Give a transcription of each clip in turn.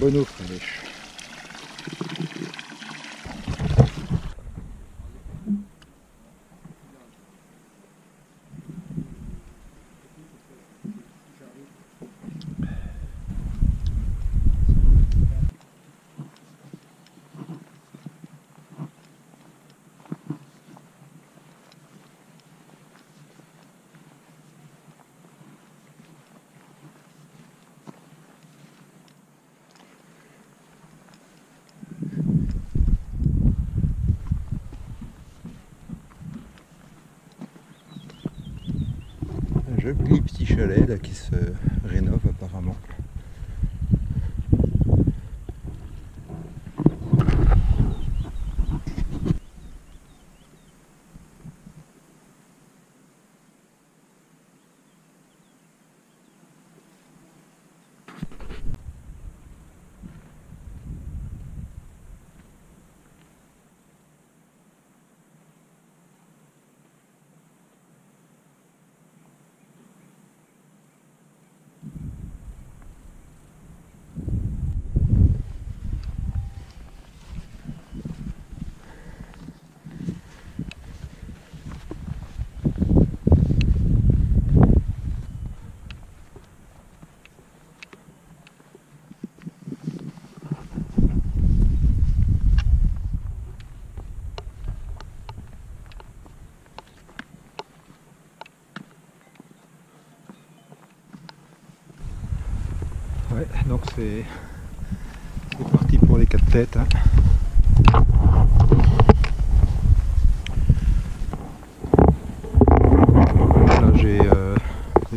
bonne eau fraîche. Un joli petit chalet là qui se rénove apparemment. Ouais, donc c'est parti pour les 4 têtes. Hein. Là j'ai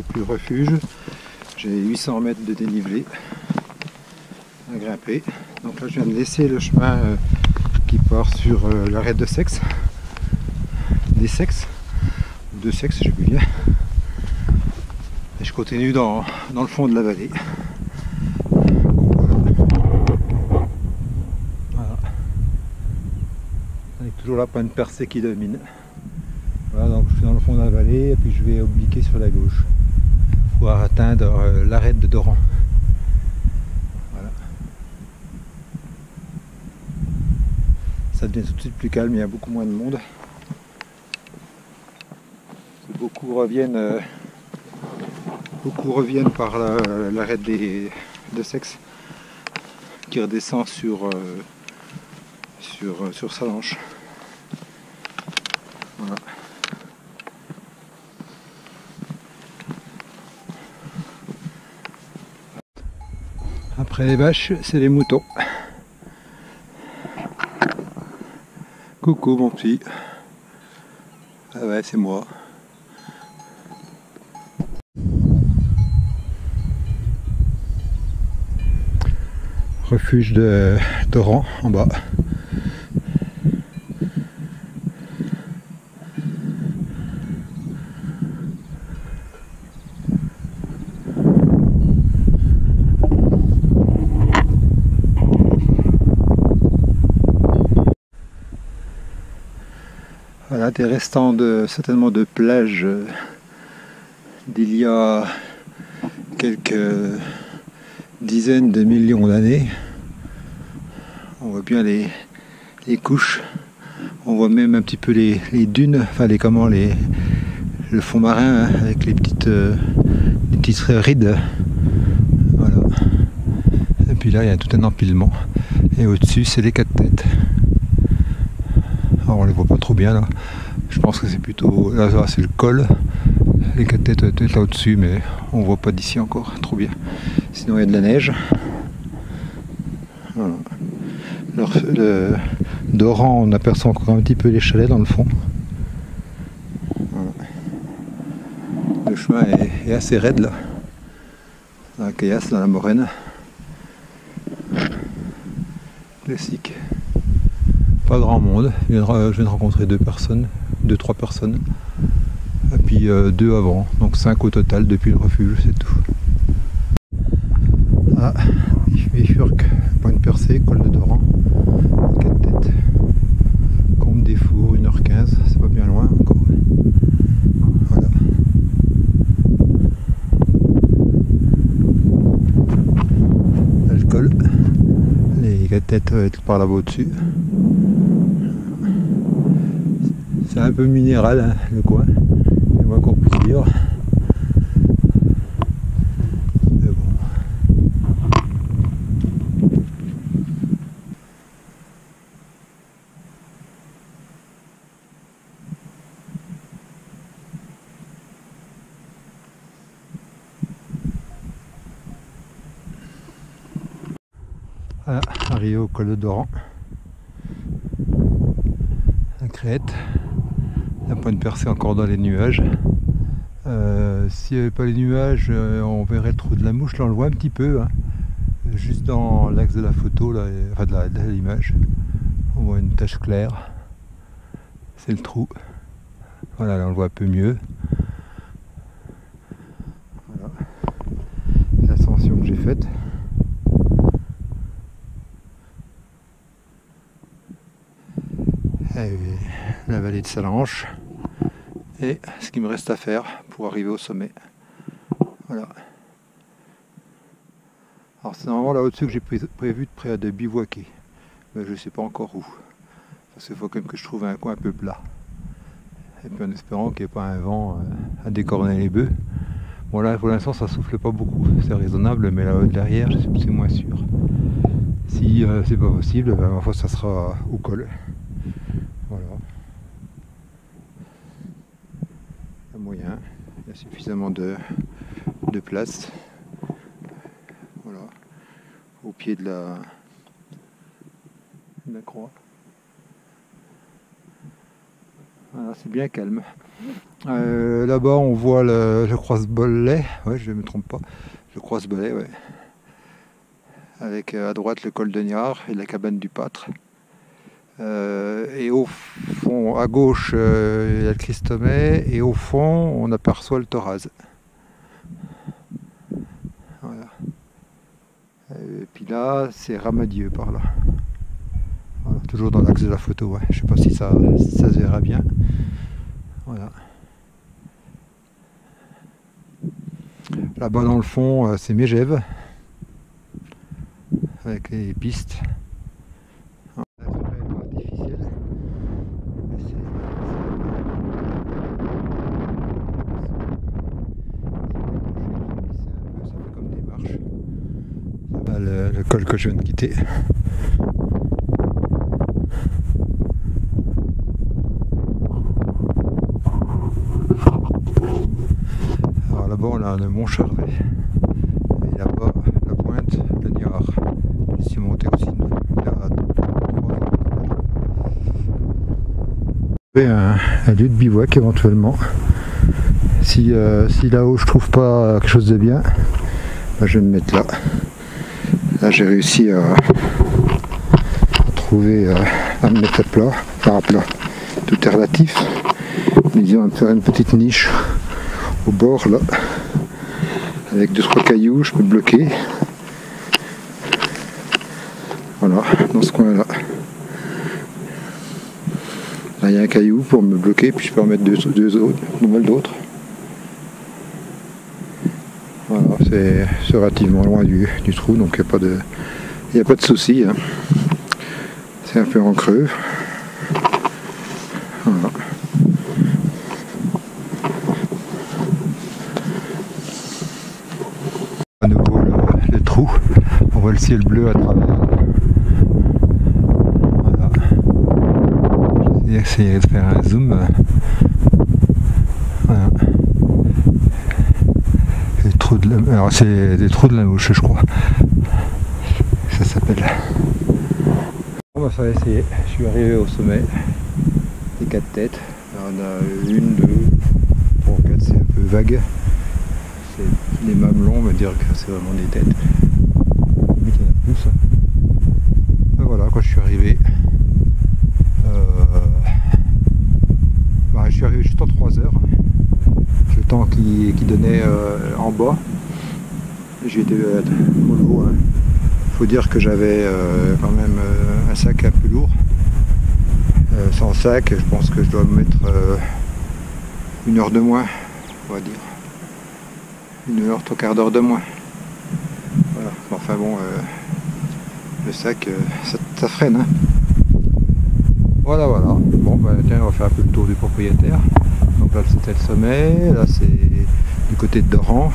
plus le refuge, j'ai 800 mètres de dénivelé à grimper. Donc là je viens de laisser le chemin qui part sur l'arrêt de Sexe, des Sexes, de Sexe, je sais plus bien. Et je continue dans le fond de la vallée. Avec toujours la pointe percée qui domine. Voilà, donc je suis dans le fond de la vallée et puis je vais obliquer sur la gauche pour atteindre l'arête de Doran. Voilà. Ça devient tout de suite plus calme, il y a beaucoup moins de monde. Beaucoup reviennent par l'arête de Sexe qui redescend sur Salanches. Voilà. Après les vaches, c'est les moutons. Coucou mon petit. Ah ouais, c'est moi. Refuge de Doran en bas. Voilà des restants certainement de plages d'il y a quelques dizaines de millions d'années. On voit bien les couches, on voit même un petit peu les dunes, enfin le fond marin hein, avec les petites rides. Voilà. Et puis là il y a tout un empilement. Et au-dessus c'est les 4 têtes. Alors on les voit pas trop bien là. Je pense que c'est plutôt. Là c'est le col. Les 4 têtes doivent être là au-dessus, mais on voit pas d'ici encore trop bien. Sinon il y a de la neige. Voilà. Le Doran, on aperçoit encore un petit peu les chalets dans le fond. Voilà. Le chemin est assez raide là. Dans la caillasse, dans la moraine. Classique. Pas grand monde. Je viens de rencontrer 2-3 personnes. Et puis 2 avant. Donc 5 au total depuis le refuge, c'est tout. Ah, Ifurc, pointe percée, col de Doran. 4 têtes. Combe des Fours, 1h15, c'est pas bien loin encore. Voilà. Là, le col. peut-être être par là-bas au-dessus. C'est un peu minéral hein, le coin, c'est moins qu'on puisse dire. Mais bon. Voilà, arrivé au col de Doran. La crête. Un point de percée encore dans les nuages. S'il n'y avait pas les nuages, on verrait le trou de la mouche. Là on le voit un petit peu, hein. Juste dans l'axe de la photo, là, enfin de l'image. On voit une tache claire. C'est le trou. Voilà, là on le voit un peu mieux. Voilà. L'ascension que j'ai faite. Et la vallée de Salanches. Et ce qu'il me reste à faire pour arriver au sommet. Voilà. Alors c'est normalement là au-dessus que j'ai prévu de bivouaquer. Mais je ne sais pas encore où. Parce qu'il faut quand même que je trouve un coin un peu plat. Et puis en espérant qu'il n'y ait pas un vent à décorner les bœufs. Bon là pour l'instant ça souffle pas beaucoup. C'est raisonnable, mais là derrière c'est moins sûr. Si c'est pas possible, ben, ma foi ça sera au col. Voilà. Il y a moyen, il y a suffisamment de place. Voilà. Au pied de la croix. Voilà, c'est bien calme. Là-bas on voit le croise-Bollet, ouais je ne me trompe pas, le croise-Bollet, ouais. Avec à droite le col de Niard et la cabane du Pâtre. Et au fond, à gauche, il y a le Christomet, et au fond, on aperçoit le Thoraz. Voilà. Et puis là, c'est Ramadieu par là. Voilà, toujours dans l'axe de la photo, ouais. Je sais pas si ça se verra bien. Voilà. Là-bas dans le fond, c'est Mégève, avec les pistes. Le col que je viens de quitter. Alors là-bas on a le mont Charvet et là-bas la pointe de Niard. Je suis monté aussi il y a 3 ans. Un lieu de bivouac éventuellement. Si là-haut je trouve pas quelque chose de bien, ben, je vais me mettre là. Là j'ai réussi à trouver, à me mettre à plat, enfin à plat, tout est relatif, mais disons à me faire une petite niche au bord là, avec 2-3 cailloux, je peux bloquer, voilà, dans ce coin là. Là il y a un caillou pour me bloquer, puis je peux en mettre deux autres, d'autres. Voilà, c'est relativement loin du trou, donc il n'y a pas de souci. Hein. C'est un peu en creux. Voilà. À nouveau le trou, on voit le ciel bleu à travers. Voilà. Je vais essayer de faire un zoom. Voilà. Alors c'est des trous de la mouche je crois. Ça s'appelle. On va faire essayer. Je suis arrivé au sommet des 4 têtes. Alors, on a 1, 2, 3, 4, c'est un peu vague. C'est les mamelons, on va dire que c'est vraiment des têtes. Mais il y en a plus. Et voilà quoi, je suis arrivé. Je suis arrivé juste en 3 heures. Le temps qui donnait en bas. J'ai été mollo. Hein. Faut dire que j'avais quand même un sac un peu lourd. Sans sac, je pense que je dois me mettre 1 heure de moins, on va dire. 1 heure, 3/4 d'heure de moins. Voilà. Enfin bon, le ça que ça freine. Hein. Voilà. Bon, bah, tiens, on va faire un peu le tour du propriétaire. Donc là, c'était le sommet. Là, c'est du côté de Doran.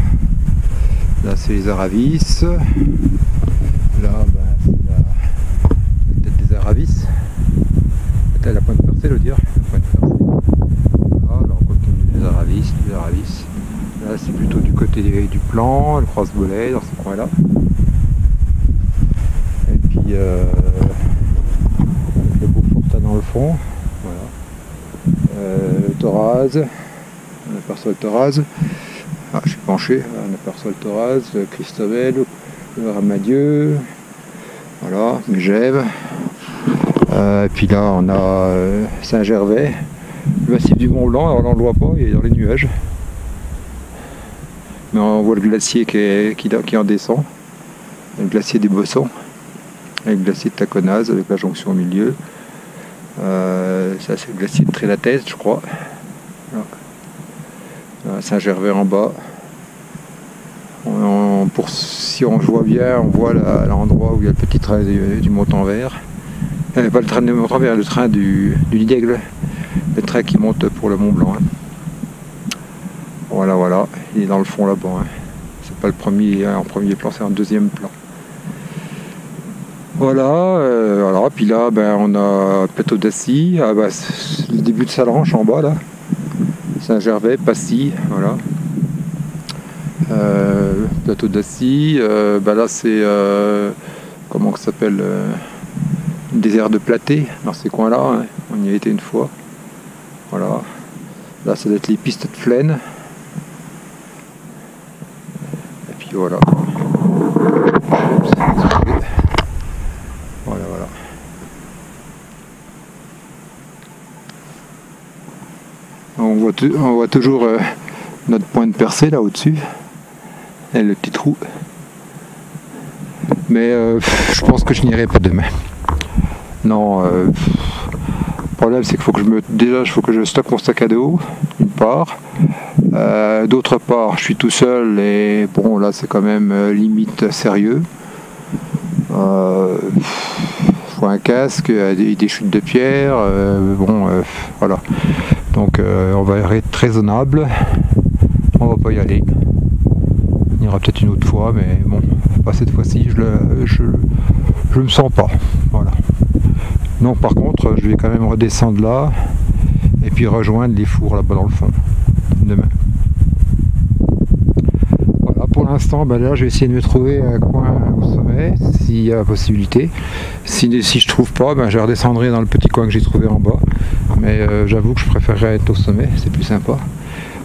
Là, c'est les Aravis. Là, bah, c'est la tête des Aravis. Peut-être la pointe percée, le dire. La pointe percée. Là, on continue les Aravis. Là, c'est plutôt du côté du plan, le crosse-volet, dans ce coin-là. Et puis, le Beaufortin dans le fond. Voilà. Le Thoraz. On aperçoit le Thoraz. Ah, je suis penché. On aperçoit le Thoraz, le Christobel, le Ramadieu. Voilà, Mégève. Et puis là, on a Saint-Gervais. Le massif du Mont Blanc, alors là on ne le voit pas, il est dans les nuages. Mais on voit le glacier qui en descend. Le glacier des Bossons. Et le glacier de Taconaz avec la jonction au milieu. Ça c'est le glacier de Trélatès, je crois. Saint-Gervais en bas. Si on voit bien, on voit l'endroit où il y a le petit train du Montanvert. Pas le train du Montanvert, le train du Nid d'Aigle. Le train qui monte pour le Mont Blanc. Hein. Voilà, il est dans le fond là-bas. Hein. C'est pas le premier en premier plan, c'est en deuxième plan. Voilà. Puis là, ben, on a Plateau d'Assy, le début de Salanches en bas là. Saint-Gervais, Passy, voilà. Plateau d'Assy, là c'est comment ça s'appelle, désert de Platé, dans ces coins-là. Hein. On y a été une fois. Voilà. Là, ça doit être les pistes de Flaine. Et puis voilà. Voilà. On voit toujours notre pointe percée là au-dessus. Et le petit trou. Mais je pense que je n'irai pas demain. Non. Le problème c'est qu'il faut que je stocke mon sac à dos, d'une part. D'autre part, je suis tout seul et bon là c'est quand même limite sérieux. Faut un casque, des chutes de pierre, voilà. Donc on va être raisonnable. On va pas y aller. On ira peut-être une autre fois, mais bon, pas cette fois-ci. Je me sens pas. Voilà. Non, par contre, je vais quand même redescendre là et puis rejoindre les fours là-bas dans le fond demain. Voilà, pour l'instant, là, je vais essayer de me trouver un coin au sommet, s'il y a possibilité. Si je trouve pas, je redescendrai dans le petit coin que j'ai trouvé en bas. Mais j'avoue que je préférerais être au sommet, c'est plus sympa.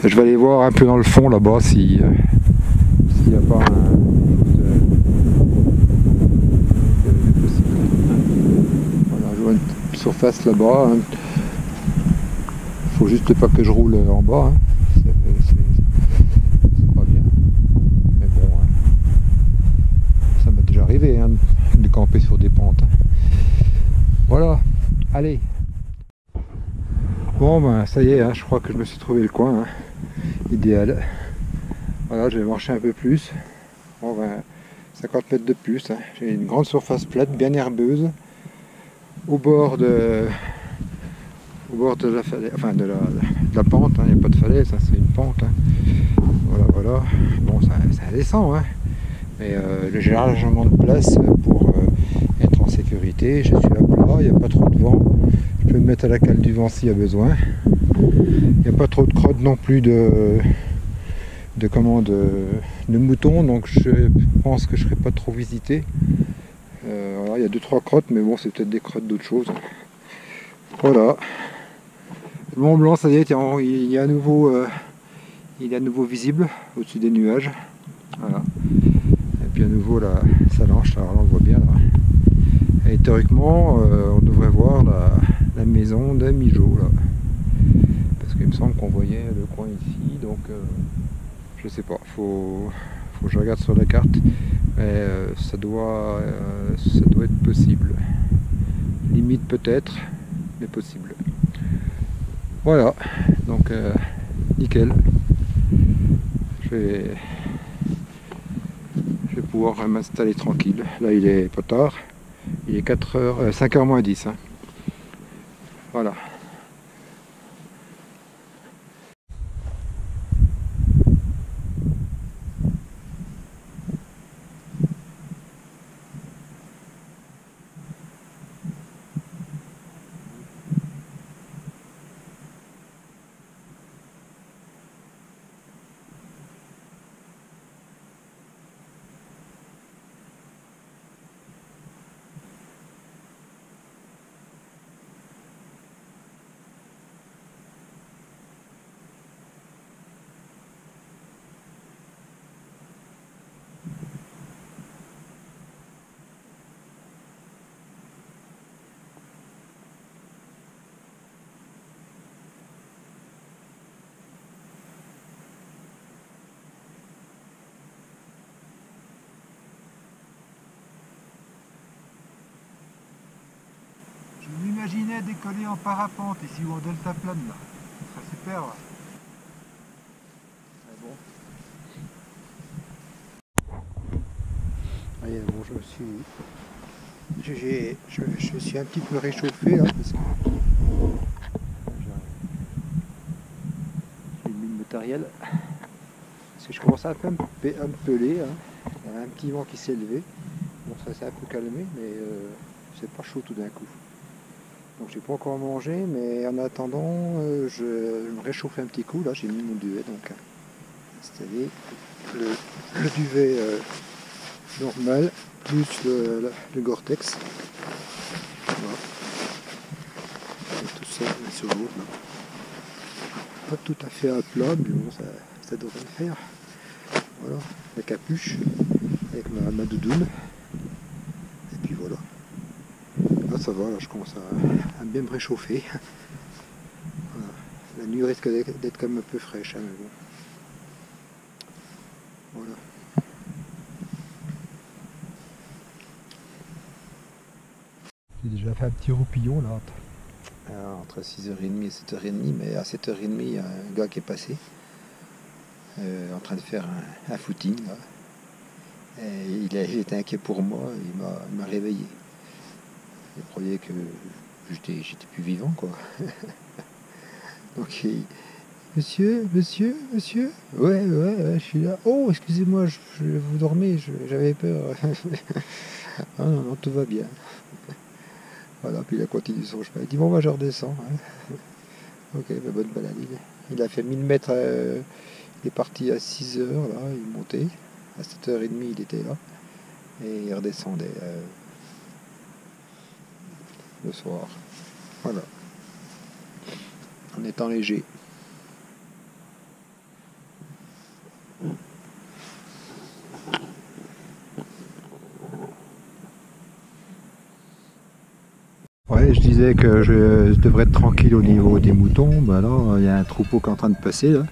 Je vais aller voir un peu dans le fond là-bas s'il n'y a pas une surface là-bas. Hein. Faut juste pas que je roule en bas. Hein. C'est pas bien. Mais bon, hein. Ça m'est déjà arrivé hein, de camper sur des pentes. Hein. Voilà, allez. Bon ça y est, hein, je crois que je me suis trouvé le coin hein, idéal. Voilà, je vais marcher un peu plus. 50 mètres de plus. Hein. J'ai une grande surface plate, bien herbeuse. Au bord de la falaise, enfin de la pente, il n'y a pas de falaise, hein, c'est une pente. Hein. Voilà. Bon, ça descend, hein. Mais j'ai largement de place pour être en sécurité. Je suis à plat, il n'y a pas trop de vent. Je peux me mettre à la cale du vent s'il y a besoin. Il n'y a pas trop de crottes non plus de moutons, donc je pense que je ne serai pas trop visité. Voilà, il y a 2-3 crottes, mais bon, c'est peut-être des crottes d'autres choses. Voilà. Le Mont Blanc, ça y est, il est à nouveau visible au-dessus des nuages. Voilà. Et puis à nouveau la Salanches, alors là on le voit bien là. Et théoriquement, on devrait voir la maison de Migeot là. Parce qu'il me semble qu'on voyait le coin ici, donc je sais pas, faut que je regarde sur la carte, mais ça doit être possible. Limite peut-être, mais possible. Voilà, donc nickel. Je vais pouvoir m'installer tranquille. Là il est pas tard, Il est 4h, 5h moins 10. Hein. Voilà. Je m'imaginais décoller en parapente ici ou en deltaplane là. Ce serait super. Là. Mais bon. Allez, bon, je suis un petit peu réchauffé là parce que j'ai mis le matériel. Parce que je commence à un peu me peler. Hein. Il y a un petit vent qui s'est levé. Bon, ça s'est un peu calmé, mais c'est pas chaud tout d'un coup. Donc j'ai pas encore mangé, mais en attendant, je me réchauffe un petit coup. Là, j'ai mis mon duvet, donc installé le duvet normal plus le Gore-Tex. Voilà. Et tout ça sur l'autre. Pas tout à fait à plat, mais bon, ça devrait le faire. Voilà, la capuche avec ma doudoune. Et puis voilà. Là ça va, là je commence à bien me réchauffer. Voilà. La nuit risque d'être quand même un peu fraîche, hein, mais bon. Voilà. J'ai déjà fait un petit roupillon là entre 6h30 et 7h30, mais à 7h30 il y a un gars qui est passé en train de faire un footing là. Et il était inquiet pour moi, il m'a réveillé. Il croyait que j'étais plus vivant quoi. Donc monsieur, ouais, je suis là. Oh, excusez-moi, vous dormez, j'avais peur. Ah non, non, tout va bien. Voilà, puis il a continué son chemin. Il dit bon, bah, je redescends. Hein. Ok, bah, bonne balade. Il a fait 1000 mètres, il est parti à 6h, là, il montait. À 7h30, il était là. Et il redescendait le soir. Voilà. En étant léger. Ouais, je disais que je devrais être tranquille au niveau des moutons. Bah là, il y a un troupeau qui est en train de passer là.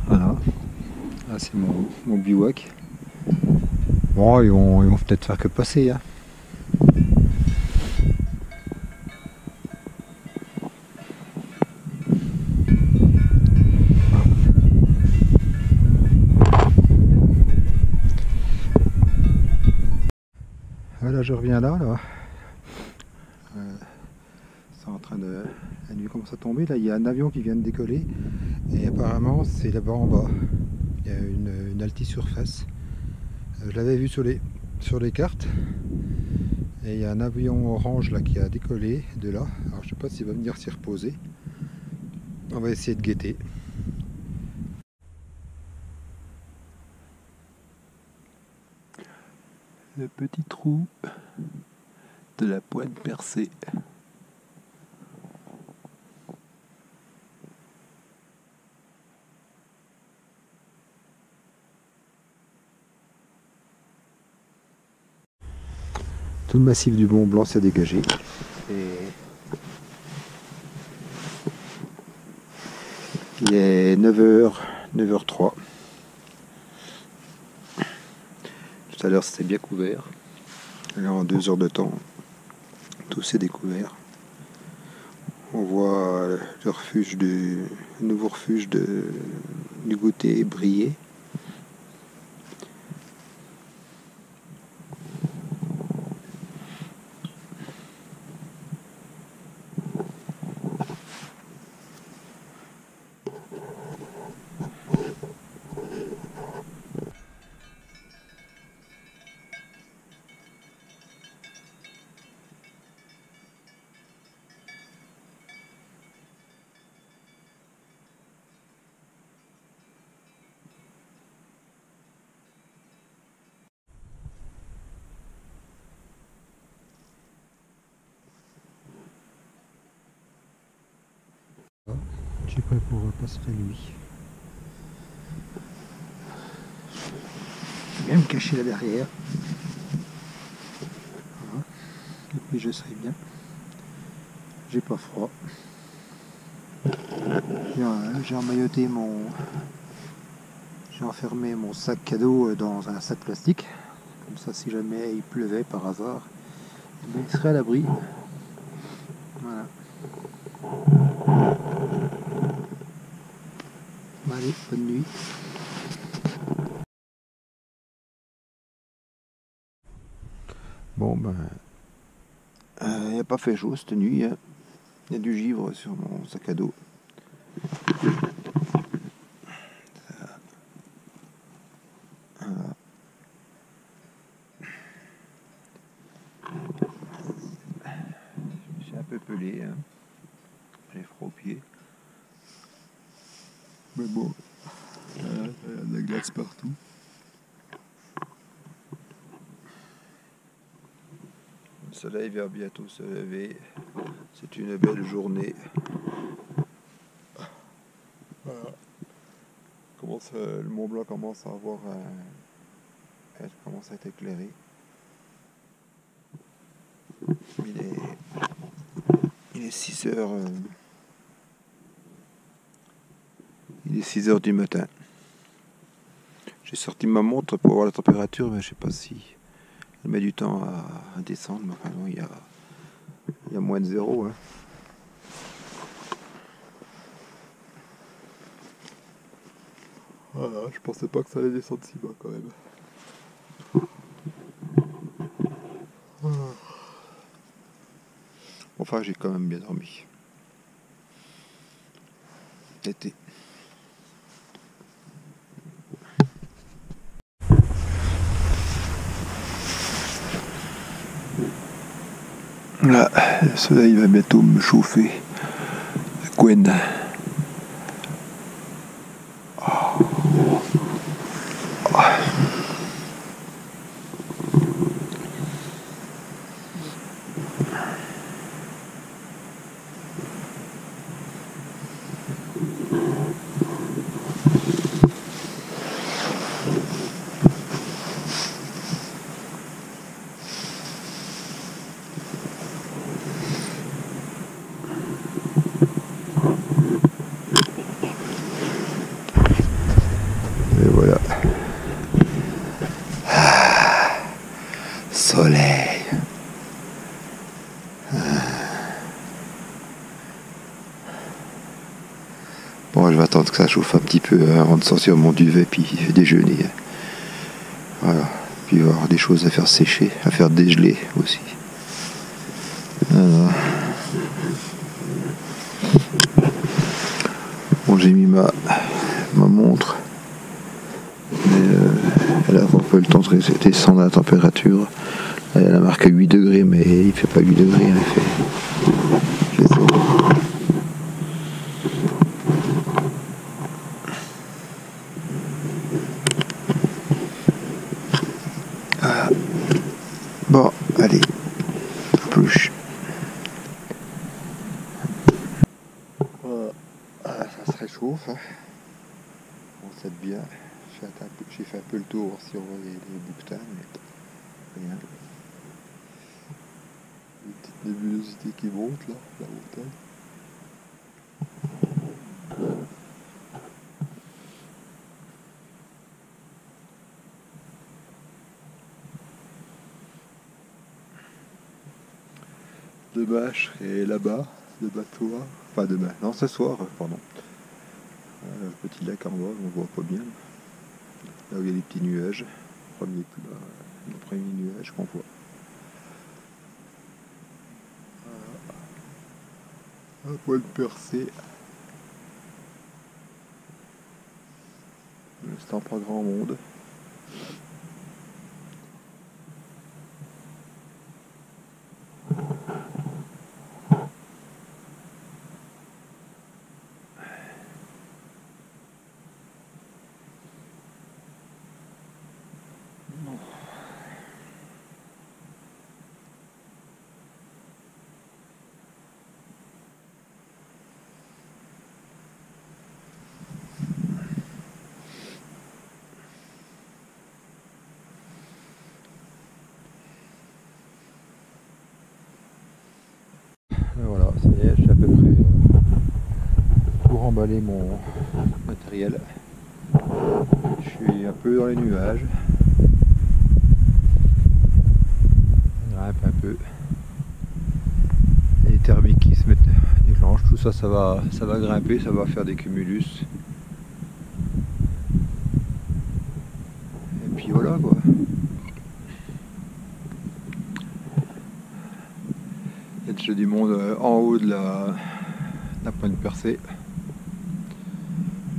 Voilà. Là, c'est mon bivouac. Bon, ils vont peut-être faire que passer. Hein. Voilà, je reviens là. C'est en train de... La nuit commence à tomber. Là, il y a un avion qui vient de décoller. Et apparemment, c'est là-bas en bas. Il y a une altisurface. Je l'avais vu sur les cartes. Et il y a un avion orange là qui a décollé de là. Alors je sais pas s'il va venir s'y reposer. On va essayer de guetter. Le petit trou de la pointe percée. Tout le massif du Mont Blanc s'est dégagé. Et il est 9h03. Tout à l'heure c'était bien couvert. Là en 2 heures de temps, tout s'est découvert. On On voit le refuge le nouveau refuge du goûter briller. Je suis prêt pour passer la nuit. Je vais me cacher là derrière. Voilà. Et puis je serai bien. J'ai pas froid. J'ai emmailloté j'ai enfermé mon sac à dos dans un sac plastique. Comme ça, si jamais il pleuvait par hasard, il serait à l'abri. Voilà. Allez, bonne nuit. Bon ben, il n'a pas fait chaud cette nuit. Hein. Il y a du givre sur mon sac à dos. Voilà. Je suis un peu pelé. Hein. J'ai froid aux pieds. Mais bon, il y a de la glace partout. Le soleil va bientôt se lever. C'est une belle journée. Voilà. Le Mont Blanc commence à avoir commence à être éclairé. Il est 6 heures. Il est 6 heures du matin. J'ai sorti ma montre pour voir la température, mais je sais pas si elle met du temps à descendre. Mais enfin, non, il y a moins de 0. Hein. Voilà, je pensais pas que ça allait descendre si bas quand même. Enfin, j'ai quand même bien dormi. L'été. Là, le soleil va bientôt me chauffer. Gwen. Et voilà. Soleil. Bon, je vais attendre que ça chauffe un petit peu avant de sortir mon duvet puis déjeuner. Voilà. Puis il va y avoir des choses à faire sécher, à faire dégeler aussi. Voilà. Bon, j'ai mis ma montre. Mais elle a un peu le temps de descendre la température. Elle a marqué 8 degrés, mais il fait pas 8 degrés, il fait 0. Voilà. Bon, allez, plus. Voilà. Ah, ça se réchauffe. Hein. Bon, ça va bien. J'ai fait un peu le tour si on voit les bouquetins, mais rien. Une petite nébulosité qui monte là, la montagne. Demain, je serai là-bas, de bateau, enfin demain, non ce soir, pardon. Le petit lac en bas, on voit pas bien. Là où il y a des petits nuages, le premier nuage qu'on voit. Un poil percé. Pour l'instant pas grand monde. Et voilà, ça y est, j'ai à peu près pour emballer mon matériel. Je suis un peu dans les nuages. Je grimpe un peu. Les thermiques qui se déclenchent, tout ça, ça va grimper, ça va faire des cumulus. Et puis voilà quoi. Il y a déjà du monde en haut de la pointe percée.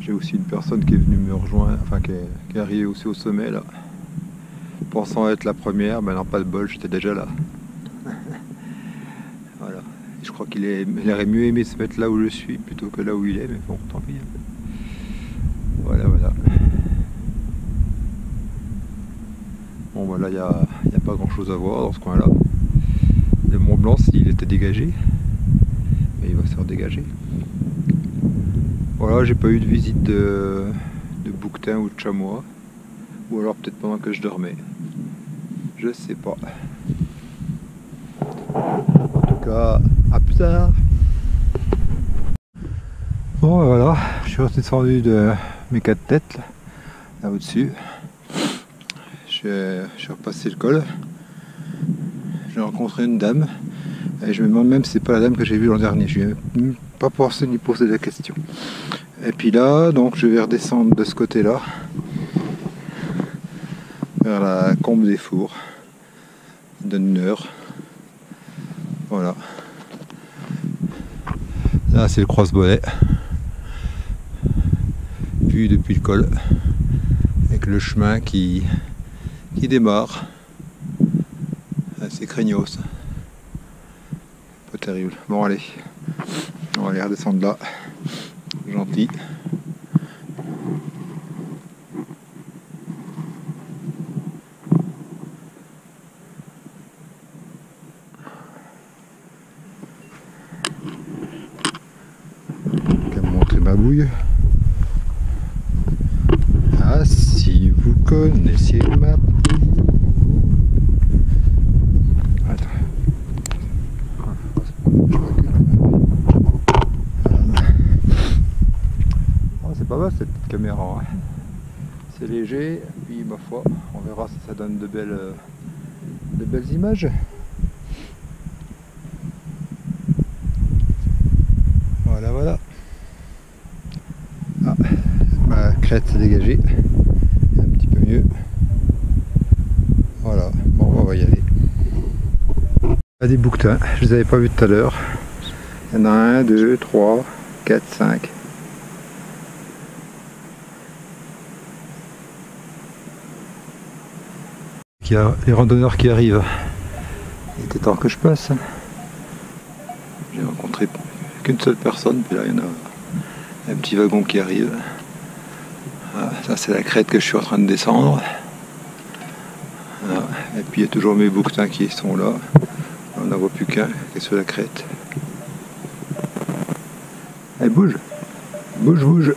J'ai aussi une personne qui est venue me rejoindre, enfin qui est arrivée aussi au sommet là. Pensant être la première, ben non pas de bol, j'étais déjà là. Voilà. Et je crois qu'il aurait mieux aimé se mettre là où je suis plutôt que là où il est, mais bon, tant pis. Voilà, voilà. Bon voilà, il n'y a pas grand chose à voir dans ce coin là. Le Mont Blanc, s'il était dégagé, mais il va se faire dégager. Voilà, j'ai pas eu de visite de bouquetin ou de chamois, ou alors peut-être pendant que je dormais, je sais pas. En tout cas, à plus tard. Bon voilà, je suis redescendu de mes 4 têtes là au-dessus. Je suis repassé le col. J'ai rencontré une dame et je me demande même si c'est pas la dame que j'ai vue l'an dernier. Je n'ai même pas pensé ni poser la question. Et puis là, donc je vais redescendre de ce côté-là vers la Combe des Fours de Neur. Voilà. Là c'est le croise-bonnet. Vu depuis le col. Avec le chemin qui démarre. C'est craignos. Pas terrible. Bon allez. On va aller redescendre là. Gentil. Je vais me montrer ma bouille. Ah, si vous connaissiez ma bouille. Attends. Oh, c'est pas mal cette petite caméra. Hein. C'est léger, puis ma foi, on verra si ça donne de belles images. Voilà, voilà. Ah, ma crête s'est dégagée. Un petit peu mieux. Voilà, bon, on va y aller. Des bouquetins, je les avais pas vus tout à l'heure. Il y en a 1, 2, 3, 4, 5. Il y a les randonneurs qui arrivent. Il était temps que je passe. J'ai rencontré qu'une seule personne, puis là il y en a un petit wagon qui arrive. Ah, ça c'est la crête que je suis en train de descendre. Ah, et puis il y a toujours mes bouquetins qui sont là. On n'en voit plus qu'un qui est sur la crête. Elle bouge. Bouge, bouge.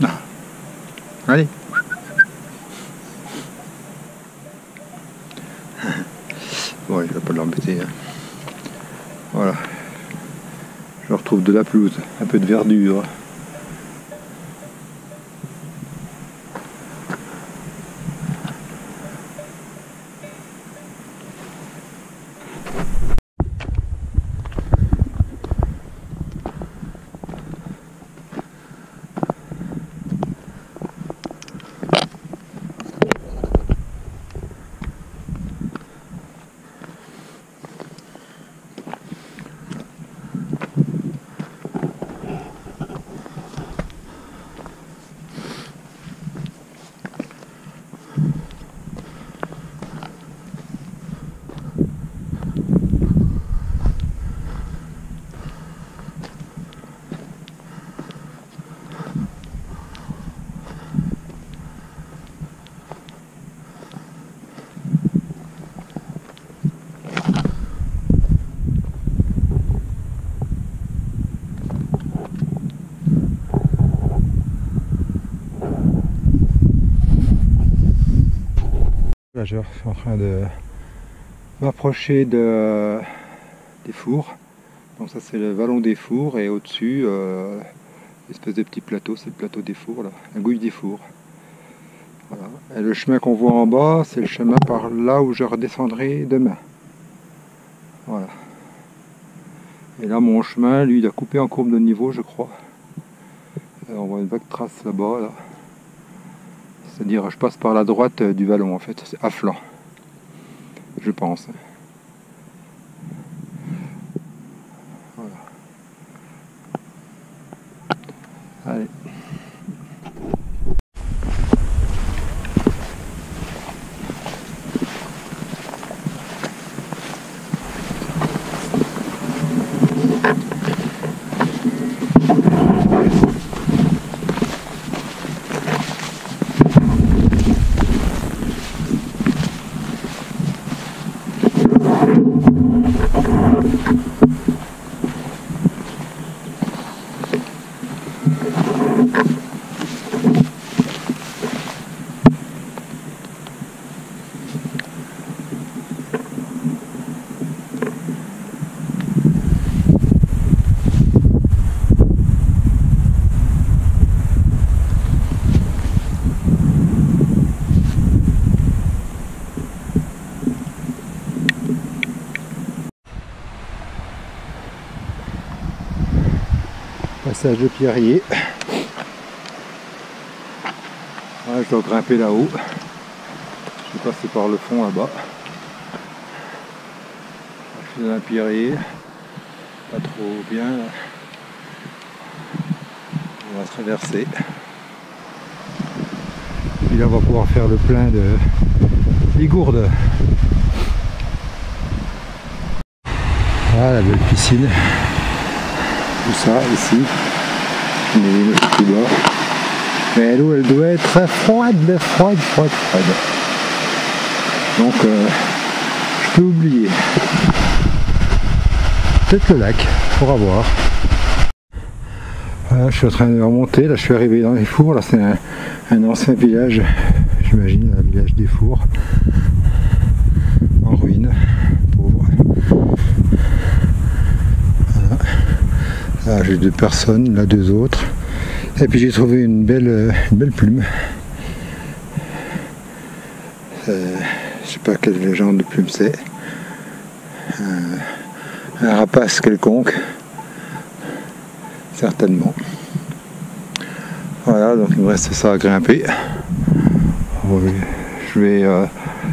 Ah. Allez. Bon, je vais pas l'embêter. Hein. Voilà. Je retrouve de la pelouse, un peu de verdure. Là, je suis en train de m'approcher des fours. Donc ça c'est le vallon des fours et au-dessus, espèce de petit plateau, c'est le plateau des fours, là, la gouille des fours. Voilà. Et le chemin qu'on voit en bas, c'est le chemin par là où je redescendrai demain. Voilà. Et là mon chemin, lui, il a coupé en courbe de niveau, je crois. Et on voit une vague trace là-bas, là. C'est-à-dire je passe par la droite du vallon en fait, c'est à flanc, je pense. Voilà. Allez. Passage de Pierrier. Voilà, je dois grimper là-haut. Je vais passer par le fond là-bas. Je suis dans un Pierrier. Pas trop bien. Là. On va traverser. Puis là on va pouvoir faire le plein de Ligourdes. Voilà la belle piscine. Tout ça ici, mais tout bas. Mais l'eau elle doit être froide. Donc je peux oublier. Peut-être le lac, faudra voir. Voilà, je suis en train de remonter, là je suis arrivé dans les fours, là c'est un ancien village, j'imagine, un village des fours, en ruine, pauvre. Là j'ai 2 personnes, là 2 autres. Et puis j'ai trouvé une belle plume. Je sais pas quel genre de plume c'est. Un rapace quelconque. Certainement. Voilà, donc il me reste ça à grimper.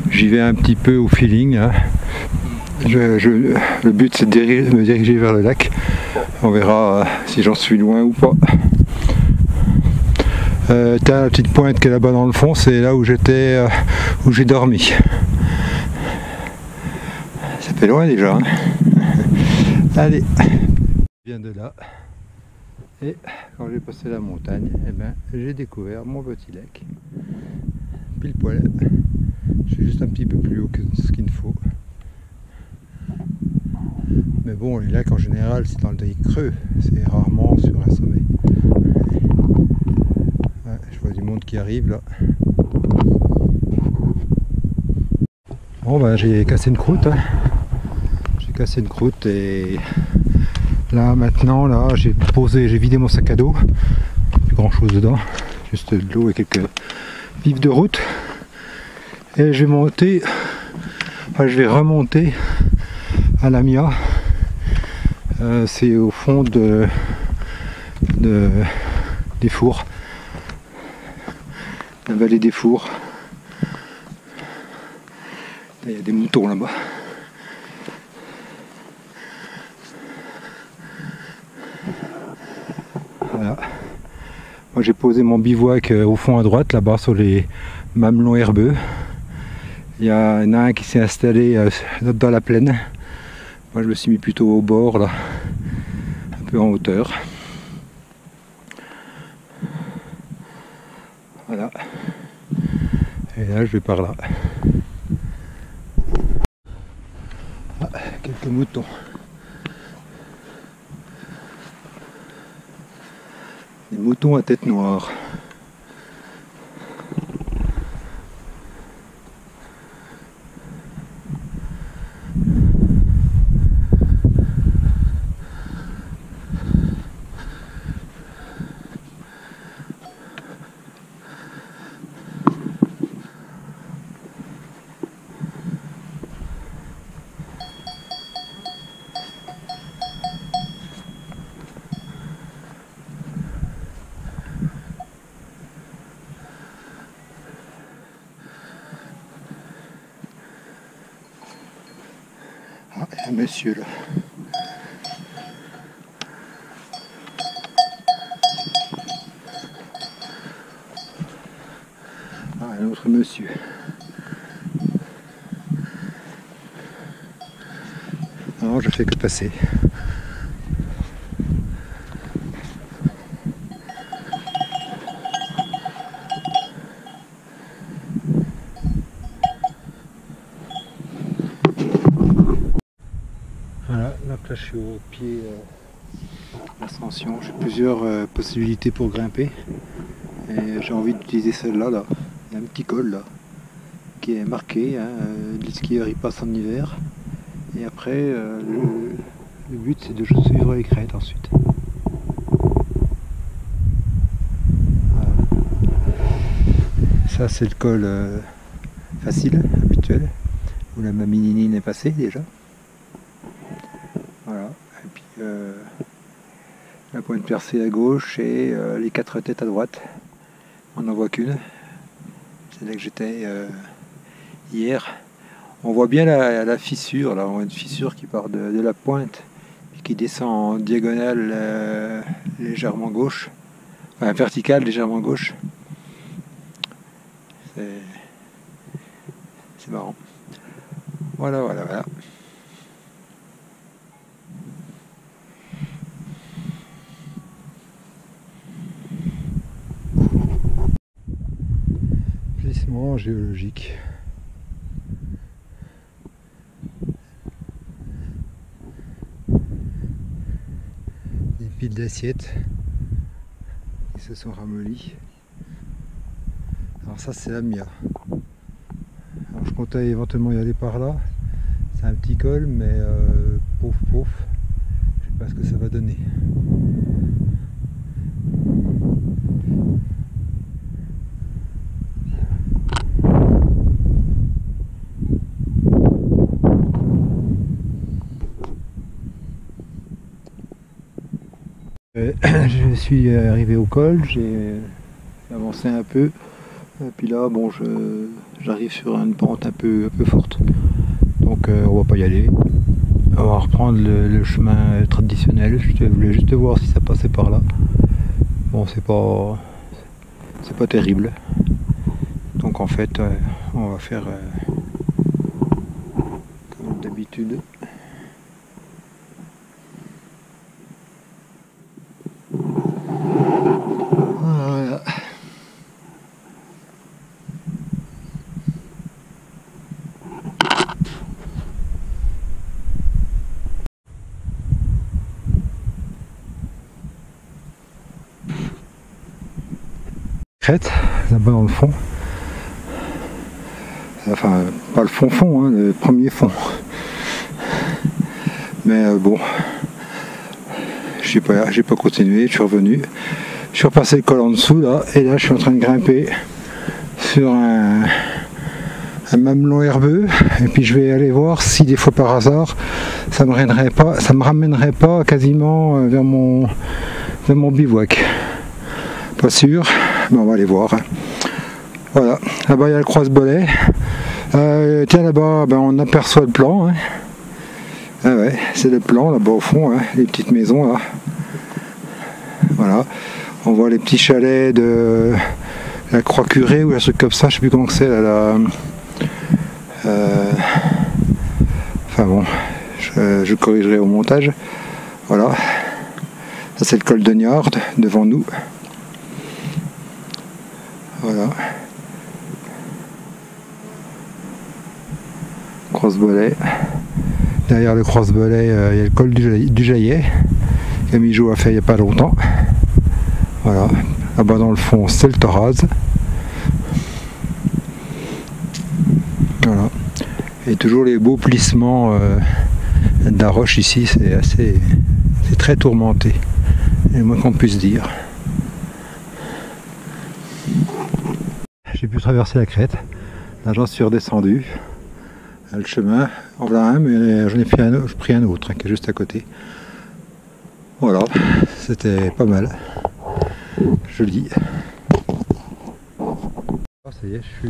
J'y vais un petit peu au feeling. Hein. Le but c'est de me diriger vers le lac. On verra si j'en suis loin ou pas. T'as la petite pointe qui est là-bas dans le fond, c'est là où j'étais, où j'ai dormi. Ça fait loin déjà. Hein. Allez, je viens de là. Et quand j'ai passé la montagne, eh ben, j'ai découvert mon petit lac. Pile poil. Je suis juste un petit peu plus haut que ce qu'il me faut. Mais bon, les lacs en général, c'est dans des creux, c'est rarement sur un sommet. Ouais, je vois du monde qui arrive là. Bon ben j'ai cassé une croûte. Hein. J'ai cassé une croûte et là maintenant là j'ai vidé mon sac à dos. Plus grand chose dedans. Juste de l'eau et quelques vifs de route. Et je vais monter. Enfin, je vais remonter à la Mia. C'est au fond des fours, la vallée des fours. Il y a des moutons là-bas. Voilà. Moi j'ai posé mon bivouac au fond à droite, là-bas sur les mamelons herbeux. Il y en a un qui s'est installé dans la plaine. Moi je me suis mis plutôt au bord là, un peu en hauteur. Voilà. Et là je vais par là. Ah, quelques moutons. Des moutons à tête noire. Ah, il y a un monsieur là. Ah, un autre monsieur. Non, je fais que passer. Voilà, donc là je suis au pied de l'ascension. J'ai plusieurs possibilités pour grimper. Et j'ai envie d'utiliser celle-là. Là. Il y a un petit col là qui est marqué. Hein, les skieurs y passent en hiver. Et après, le but c'est de suivre les crêtes ensuite. Voilà. Ça c'est le col facile, habituel, où la mamininine est passée déjà. Voilà. Et puis la pointe percée à gauche et les 4 têtes à droite. On n'en voit qu'une. C'est là que j'étais hier. On voit bien la fissure, là, on voit une fissure qui part de la pointe et qui descend en diagonale légèrement gauche, enfin verticale légèrement gauche. C'est marrant. Voilà, voilà, voilà. Glissement géologique. Des piles d'assiettes qui se sont ramollies. Alors ça c'est la Mia. Alors je comptais éventuellement y aller par là. C'est un petit col mais pouf pouf. Je sais pas ce que ça va donner. Je suis arrivé au col, j'ai avancé un peu, et puis là bon j'arrive sur une pente un peu forte, donc on va pas y aller, on va reprendre le chemin traditionnel. Je voulais juste voir si ça passait par là. Bon c'est pas terrible, donc en fait on va faire comme d'habitude. Voilà. Crête, là-bas dans le fond. Enfin, pas le fond, hein, le premier fond. Mais bon, j'ai pas continué, je suis revenu. Je suis repassé le col en dessous là, et là je suis en train de grimper sur un mamelon herbeux, et puis je vais aller voir si des fois par hasard ça me ramènerait pas quasiment vers mon bivouac. Pas sûr, mais on va aller voir. Voilà, là-bas il y a le croise-bolet. Tiens, là-bas on aperçoit le plan. Hein. Ah ouais, c'est le plan là-bas au fond, hein, les petites maisons là. Voilà, on voit les petits chalets de la Croix-Curée ou un truc comme ça, je sais plus comment c'est là. Enfin bon, je corrigerai au montage. Voilà, ça c'est le col de Niord devant nous. Voilà. Crosse-bolet. Derrière le crosse-bolet, il y a le col du Jaillet, que Mijo a fait il n'y a pas longtemps. Voilà. Là-bas dans le fond, c'est le Toraz. Voilà. Et toujours les beaux plissements de la roche ici, c'est très tourmenté. Et le moins qu'on puisse dire. J'ai pu traverser la crête. Là j'en suis redescendu. Le chemin, en voilà un, mais j'en ai pris un autre, hein, qui est juste à côté. Voilà, c'était pas mal. Joli. Ça y est, je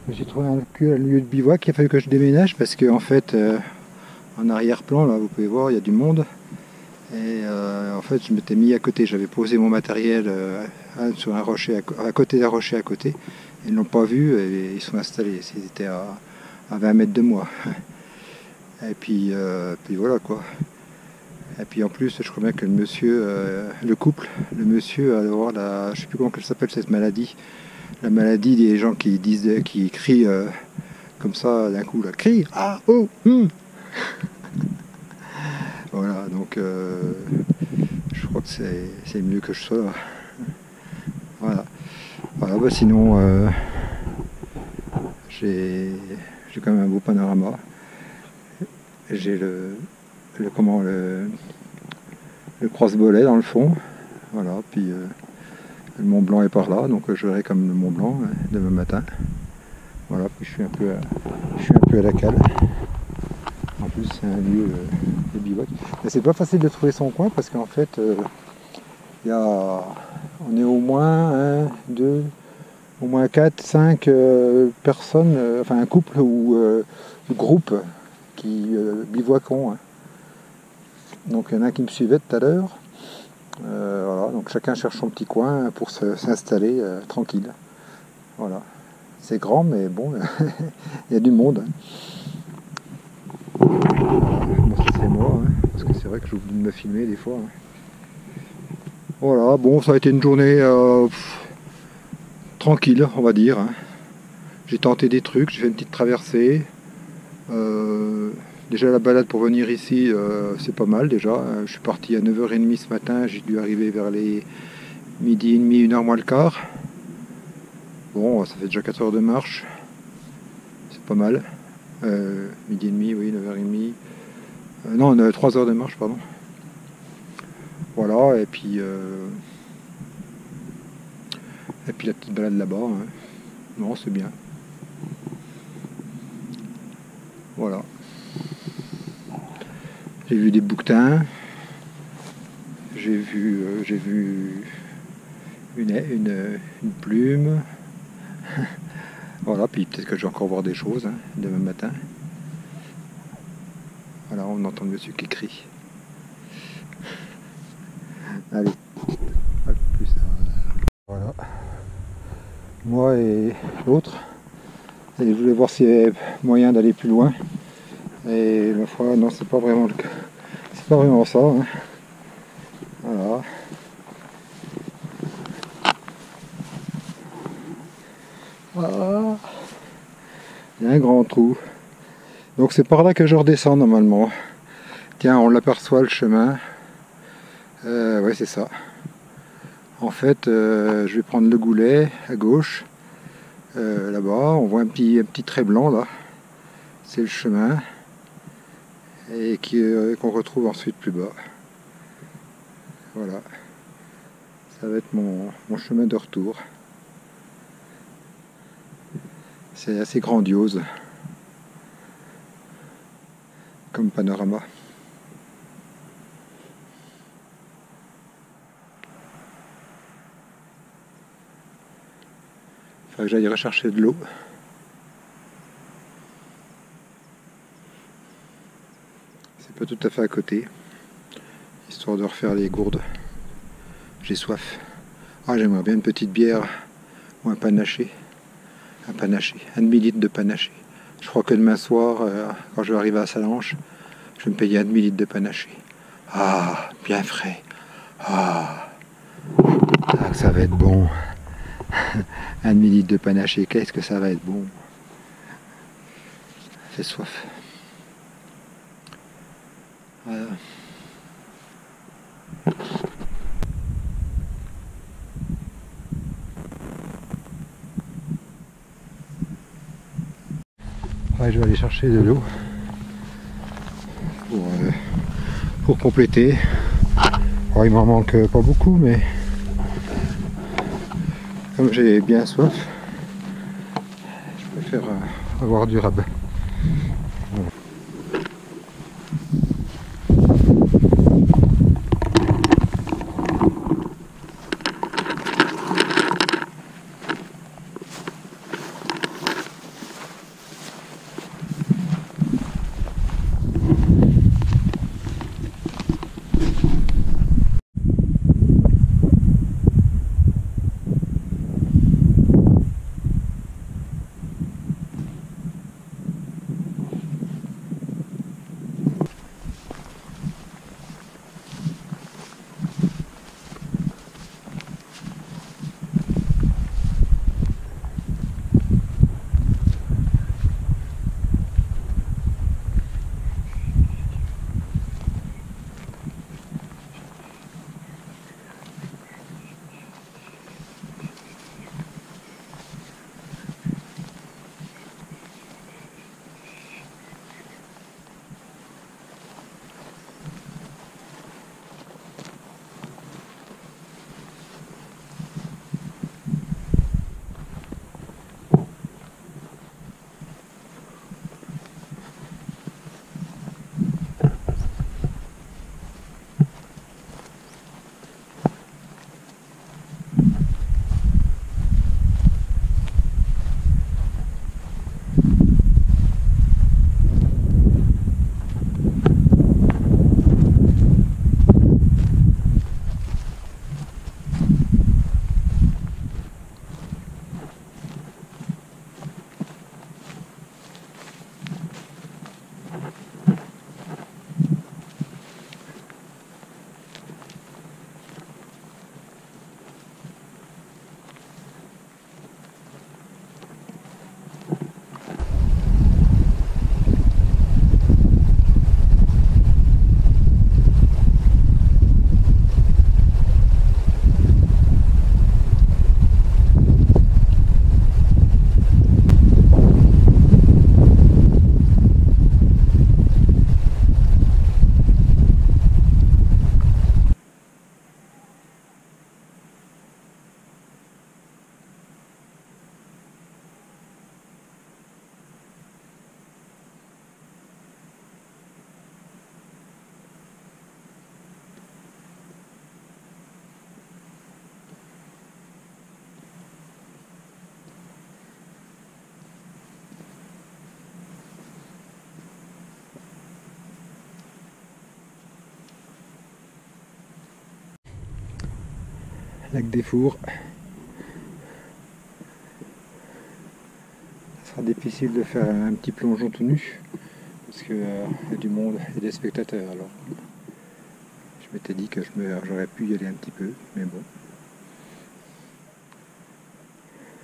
me suis trouvé un lieu de bivouac. Il a fallu que je déménage parce que en fait en arrière-plan, là, vous pouvez voir, il y a du monde. Et en fait, je m'étais mis à côté. J'avais posé mon matériel sur un rocher, à côté d'un rocher à côté. Ils ne l'ont pas vu et ils sont installés. Ils étaient à 20 mètres de moi. Et puis voilà quoi. Et puis en plus, je crois bien que le monsieur, le couple, le monsieur a avoir je ne sais plus comment elle s'appelle cette maladie. La maladie des gens qui crient comme ça d'un coup, là, crie, ah, oh, Voilà, donc je crois que c'est mieux que je sois. Voilà. Voilà, bah sinon j'ai quand même un beau panorama. J'ai le cross-bolet dans le fond. Voilà, puis le Mont Blanc est par là, donc je verrai comme le Mont Blanc demain matin. Voilà, puis je suis un peu à la cale. En plus c'est un lieu de bivouac. Mais c'est pas facile de trouver son coin parce qu'en fait on est au moins 4, 5 personnes, enfin un couple ou groupe qui bivouaquons. Hein. Donc il y en a un qui me suivait tout à l'heure. Voilà, donc chacun cherche son petit coin pour s'installer tranquille. Voilà. C'est grand mais bon, il y a du monde. Bon, ça c'est moi, hein, parce que c'est vrai que j'oublie de me filmer des fois. Hein. Voilà, bon, ça a été une journée tranquille, on va dire. Hein. J'ai tenté des trucs, j'ai fait une petite traversée. Déjà la balade pour venir ici, c'est pas mal déjà. Je suis parti à 9h30 ce matin, j'ai dû arriver vers les midi et demi, 1h moins le quart. Bon, ça fait déjà 4 heures de marche. C'est pas mal. Midi et demi, oui, 9h30. Non, 3 heures de marche, pardon. Voilà, et puis la petite balade là-bas. Hein. Non, c'est bien. Voilà. J'ai vu des bouquetins. J'ai vu une plume. Voilà, puis peut-être que je vais encore voir des choses hein, demain matin. Voilà, on entend le monsieur qui crie. Allez, à plus. Voilà. Moi et l'autre. Et je voulais voir s'il y avait moyen d'aller plus loin. Et ma foi, non, c'est pas vraiment le cas. C'est pas vraiment ça. Hein. Voilà. Voilà. Il y a un grand trou. Donc c'est par là que je redescends normalement. Tiens, on l'aperçoit le chemin. Ouais, c'est ça. En fait, je vais prendre le goulet à gauche. Là-bas, on voit un petit trait blanc là. C'est le chemin. Et qu'on retrouve ensuite plus bas. Voilà. Ça va être mon chemin de retour. C'est assez grandiose comme panorama. Il faudrait que j'aille rechercher de l'eau. C'est pas tout à fait à côté, histoire de refaire les gourdes. J'ai soif. Ah, j'aimerais bien une petite bière ou un panaché. Un demi-litre de panaché. Je crois que demain soir, quand je vais arriver à Salanches, je vais me payer un demi-litre de panaché. Ah, bien frais. Ah, ça va être bon. Un demi-litre de panaché, qu'est-ce que ça va être bon. Ça fait soif. Voilà. Ouais, je vais aller chercher de l'eau pour compléter. Oh, il m'en manque pas beaucoup, mais comme j'ai bien soif, je préfère avoir du rabat. Voilà. lac des Fours. Ce sera difficile de faire un petit plongeon tout nu parce qu'il y a du monde et des spectateurs. Alors je m'étais dit que j'aurais pu y aller un petit peu, mais bon.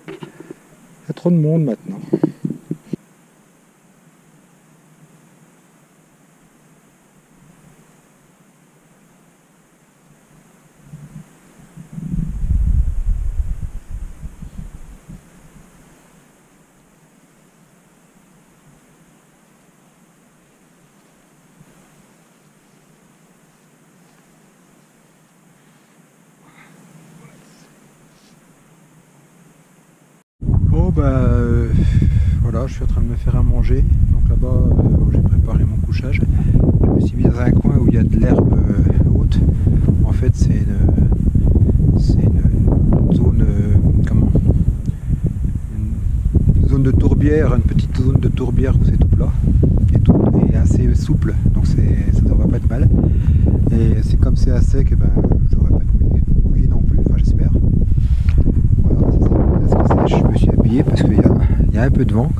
Il y a trop de monde maintenant. Bon voilà, je suis en train de me faire à manger. Donc là-bas, j'ai préparé mon couchage. Je me suis mis dans un coin où il y a de l'herbe haute. En fait, c'est une zone, une zone de tourbière, une petite zone de tourbière où c'est tout plat et assez souple. Donc ça devrait pas être mal. Et c'est comme c'est à sec, je devrais pas être mouillé non plus. Enfin, j'espère. Je me suis habillé parce qu'il y a un peu de vent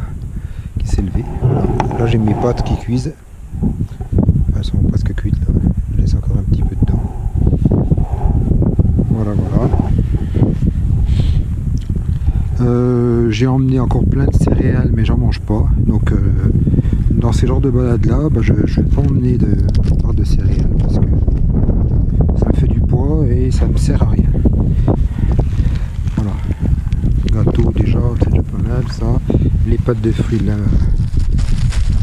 qui s'est levé. Voilà. Là j'ai mes pâtes qui cuisent. Elles sont presque cuites là. Je laisse encore un petit peu dedans. Voilà. J'ai emmené encore plein de céréales mais j'en mange pas. Donc dans ces genres de balades là, je ne vais pas emmener de barre de céréales parce que ça me fait du poids et ça me sert à rien. Voilà. Gâteau déjà, c'est déjà pas mal ça. Les pâtes de fruits là,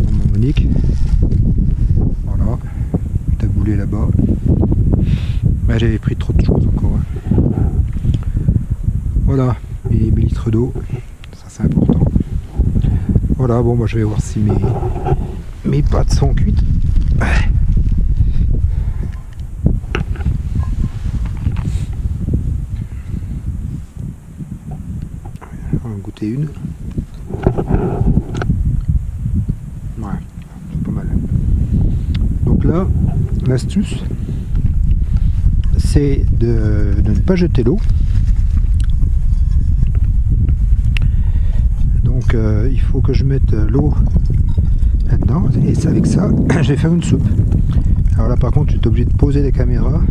maman Monique. Voilà. Taboulé là-bas. J'avais pris trop de choses encore. Voilà, et mes litres d'eau. Ça c'est important. Voilà, bon je vais voir si mes pâtes sont cuites. On va goûter une. Ouais, c'est pas mal. Donc là, l'astuce, c'est de ne pas jeter l'eau. Donc il faut que je mette l'eau là-dedans. Et c'est avec ça, je vais faire une soupe. Alors là par contre, je suis obligé de poser les caméras.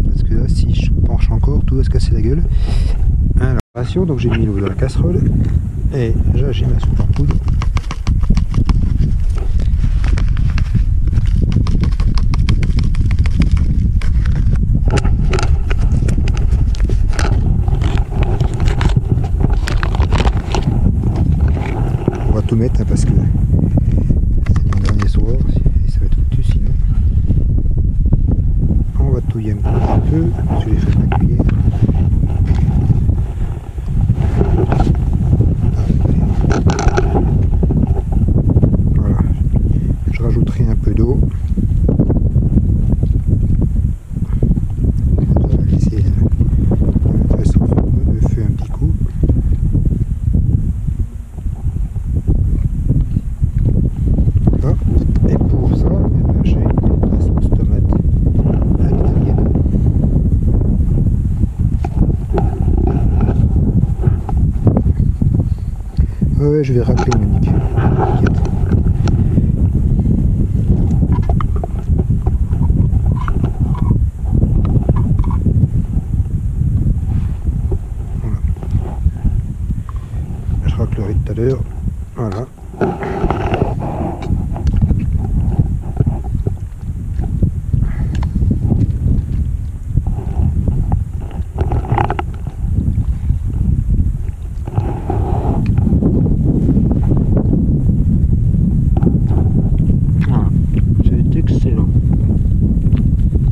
Parce que là, si je penche encore, tout va se casser la gueule. Alors, donc j'ai mis l'eau dans la casserole et là j'ai ma soupe en poudre. On va tout mettre parce que c'est mon dernier soir et ça va être foutu sinon. On va touiller un peu, je l'ai fait de ma cuillère. Voilà, je rajouterai un peu d'eau. On va laisser le feu un petit coup. Voilà. Et pour ça, j'ai la sauce tomate à l'italienne. Ouais, je vais rappeler Monique. Voilà. Je raclerai tout à l'heure. Voilà. Excellent.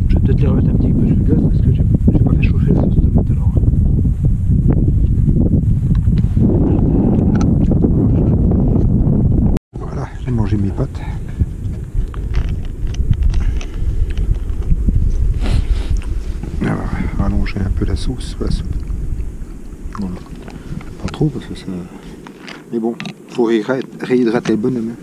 Je vais peut-être les remettre un petit peu sur le gaz parce que j'ai pas fait chauffer la sauce tomate alors. Voilà, j'ai mangé mes pâtes. Alors, rallonger un peu la sauce, la soupe. Voilà. Pas trop parce que ça. Mais bon, faut réhydrater le bonhomme.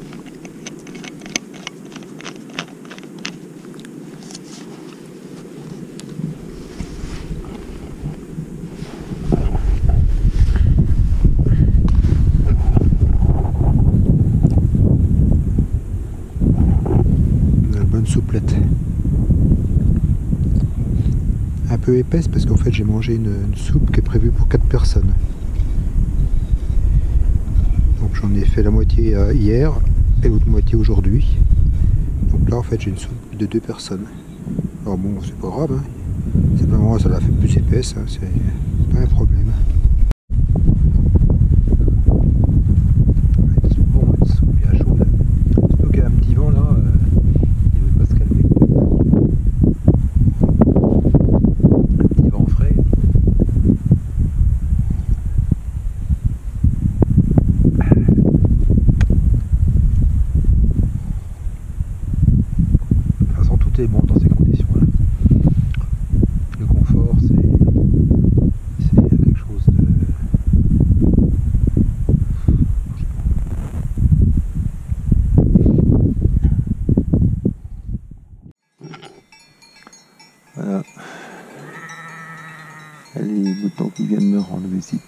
complète. Un peu épaisse parce qu'en fait j'ai mangé une soupe qui est prévue pour 4 personnes. Donc j'en ai fait la moitié hier et l'autre moitié aujourd'hui. Donc là en fait j'ai une soupe de 2 personnes. Alors bon, c'est pas grave, hein. Simplement ça la fait plus épaisse, hein. C'est pas un problème. Bon, une soupe bien chaude. Surtout qu'il y a un petit vent là, il ne veut pas se calmer. Un petit vent frais. De toute façon tout est bon dans ces conditions-là. Le confort, c'est quelque chose de... Voilà. Les boutons qui viennent me rendre visite.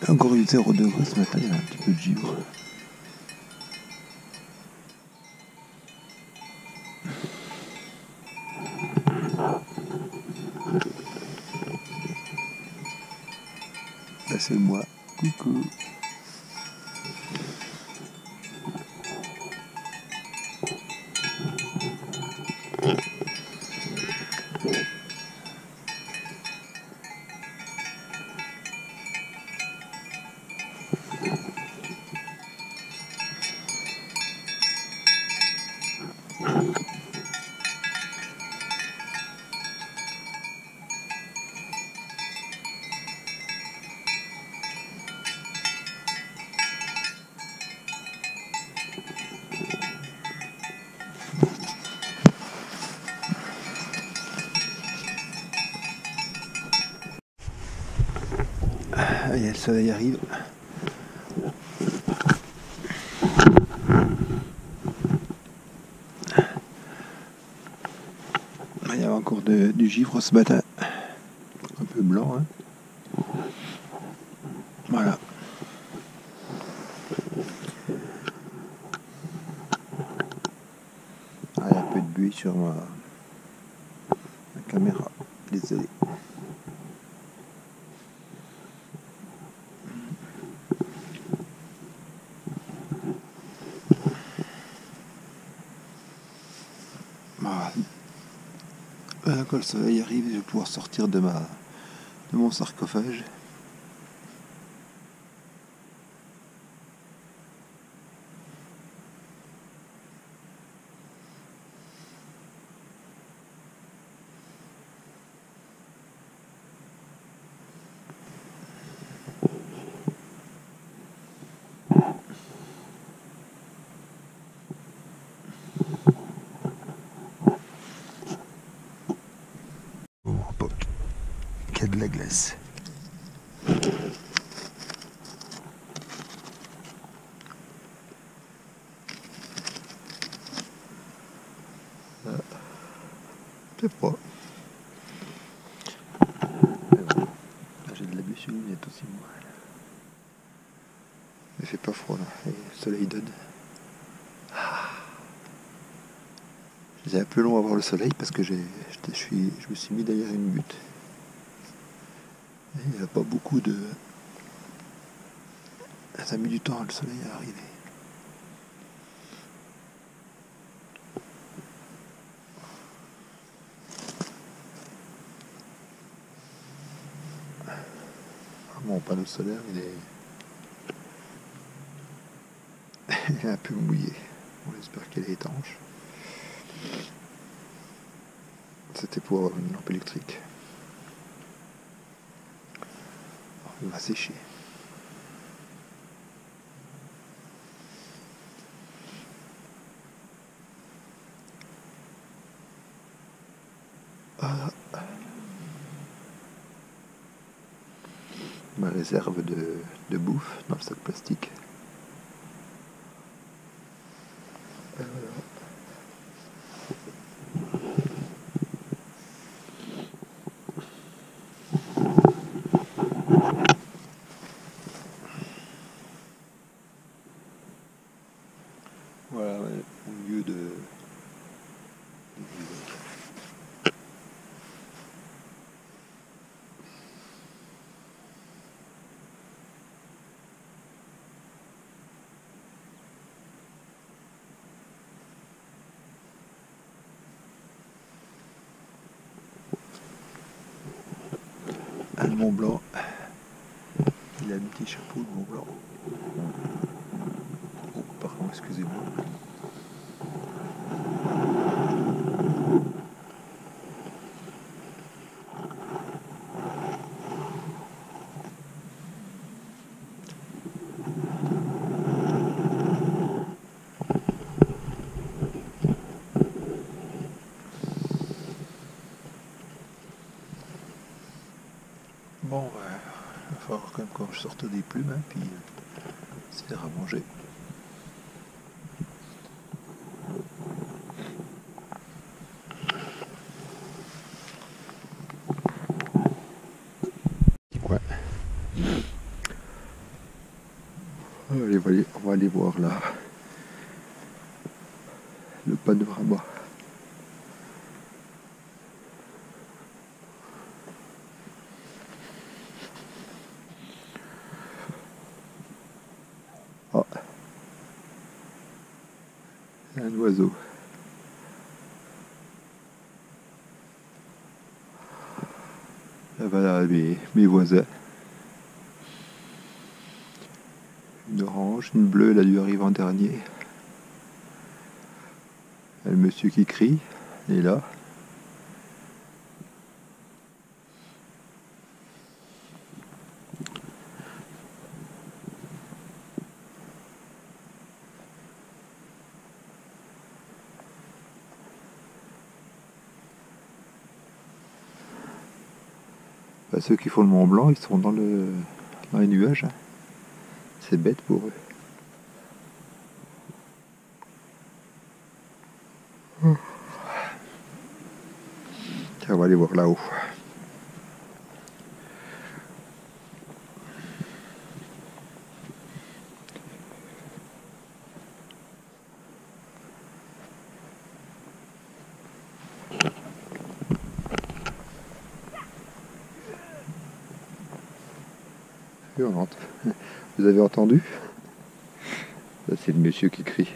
Encore eu 0 degré ce matin, il y a un petit peu de givre. Là c'est moi. Coucou. Allez, le soleil arrive. Il y a encore du givre ce matin. Un peu blanc, hein. Voilà. Ah, il y a un peu de buée sur ma caméra. Désolé. Voilà, quand le soleil arrive, je vais pouvoir sortir de mon sarcophage. Oh, qu'il y a de la glace. C'est froid. J'ai de la buée sur lui, il y a aussi moi. Il fait pas froid là, et le soleil donne. C'est un peu long à voir le soleil parce que je me suis mis derrière une butte. Et il n'y a pas beaucoup de... Ça a mis du temps le soleil à arriver. Mon panneau solaire il est un peu mouillé. On espère qu'elle est étanche. C'était pour avoir une lampe électrique. Il va sécher. Voilà. Ma réserve de bouffe dans le sac plastique. Et voilà. Mont Blanc. Il a un petit chapeau de Mont Blanc. Oh, pardon, excusez-moi. Bon, il va falloir quand même que je sorte des plumes, hein, puis se faire à manger. Ouais. Allez, on va aller voir là le panorama. Ah, un oiseau. Là, voilà mes voisins. Une orange, une bleue, elle a dû arriver en dernier. Le monsieur qui crie, il est là. Bah, ceux qui font le Mont Blanc, ils sont dans les nuages. Hein. C'est bête pour eux. Tiens, on va aller voir là-haut. Violente. Vous avez entendu? Ça, c'est le monsieur qui crie.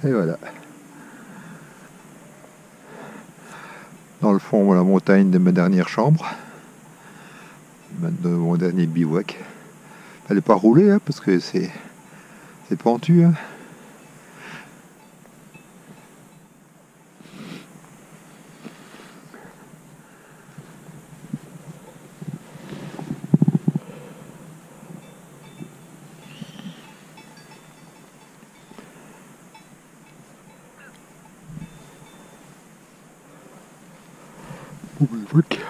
Et voilà. Dans le fond, la montagne de ma dernière chambre. De mon dernier bivouac. Elle n'est pas roulée, hein, parce que c'est pentu. Hein. Bivouac.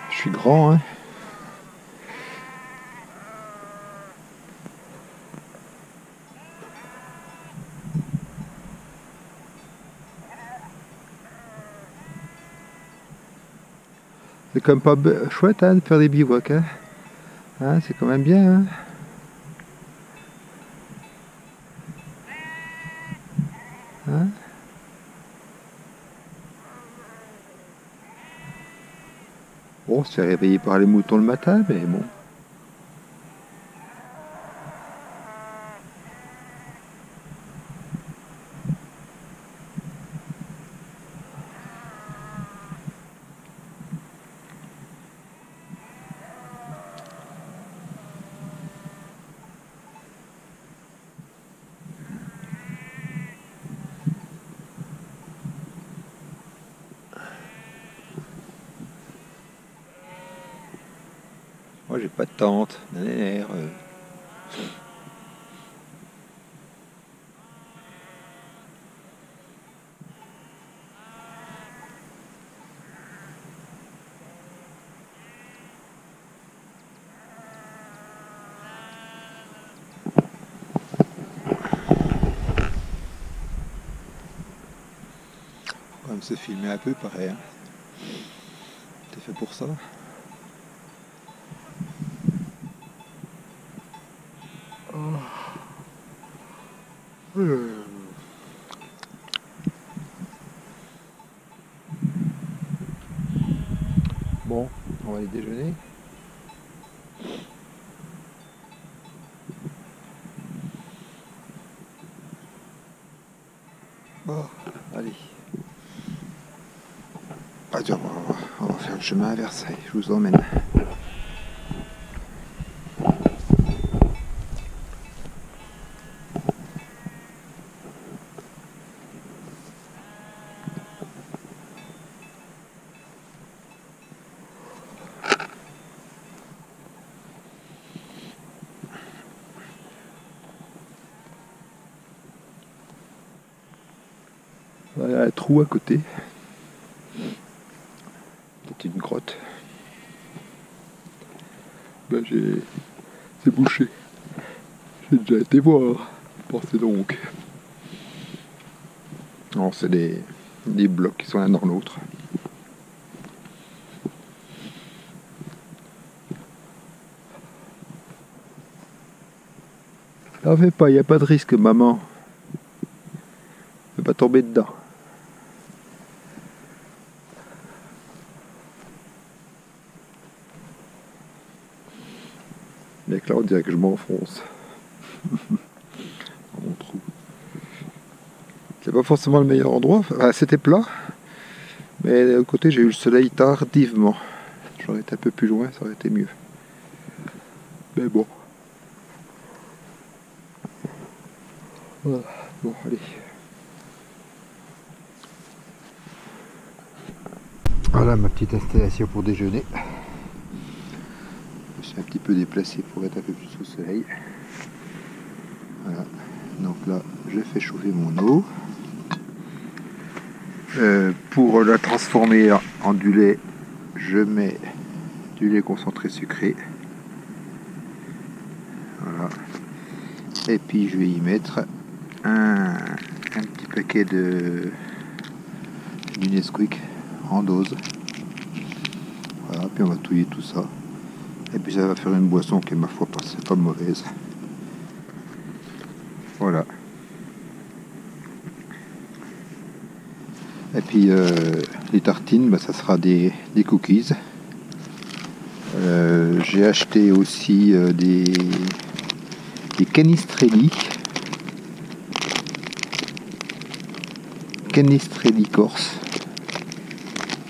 Je suis grand, hein. C'est quand même pas chouette, hein, de faire des bivouacs, hein. Hein, c'est quand même bien, hein. Hein. Bon, on se fait réveiller par les moutons le matin, mais bon. Moi, j'ai pas de tente. On va se filmer un peu pareil. Hein. C'était fait pour ça. Bon, on va aller déjeuner. Bon, allez. Tiens, on va faire le chemin à Versailles, je vous emmène. Il y a un trou à côté. C'est une grotte. Ben c'est bouché. J'ai déjà été voir. Pensez donc. Non, c'est des blocs qui sont l'un dans l'autre. T'en fais pas, il n'y a pas de risque, maman. Ne pas tomber dedans. Mais là, on dirait que je m'enfonce dans mon trou. C'est pas forcément le meilleur endroit. Enfin, c'était plat, mais de l'autre côté, j'ai eu le soleil tardivement. J'aurais été un peu plus loin, ça aurait été mieux. Mais bon. Voilà. Bon, allez. Voilà ma petite installation pour déjeuner. Je suis un petit peu déplacé pour être un peu plus au soleil. Voilà. Donc là, je fais chauffer mon eau. Pour la transformer en du lait, je mets du lait concentré sucré. Voilà. Et puis je vais y mettre un petit paquet du Nesquik en dose. Voilà, puis on va touiller tout ça. Et puis ça va faire une boisson qui est, ma foi, pas mauvaise. Voilà. Et puis les tartines, bah, ça sera des cookies. J'ai acheté aussi des Canistrelli Corse.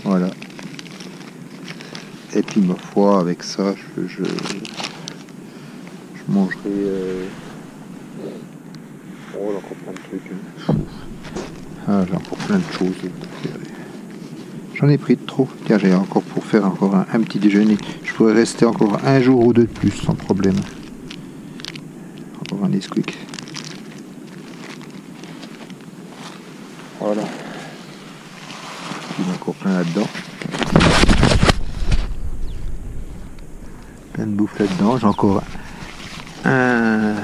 Voilà. Et puis ma foi, avec ça, je mangerai... Oh, j'ai encore plein de trucs. Ah, j'ai encore plein de choses. J'en ai pris de trop. Tiens, j'ai encore pour faire encore un petit déjeuner. Je pourrais rester encore un jour ou deux de plus sans problème. Encore un Nesquik. Voilà. Il y en a encore plein là-dedans. Plein de bouffe là-dedans. J'ai encore un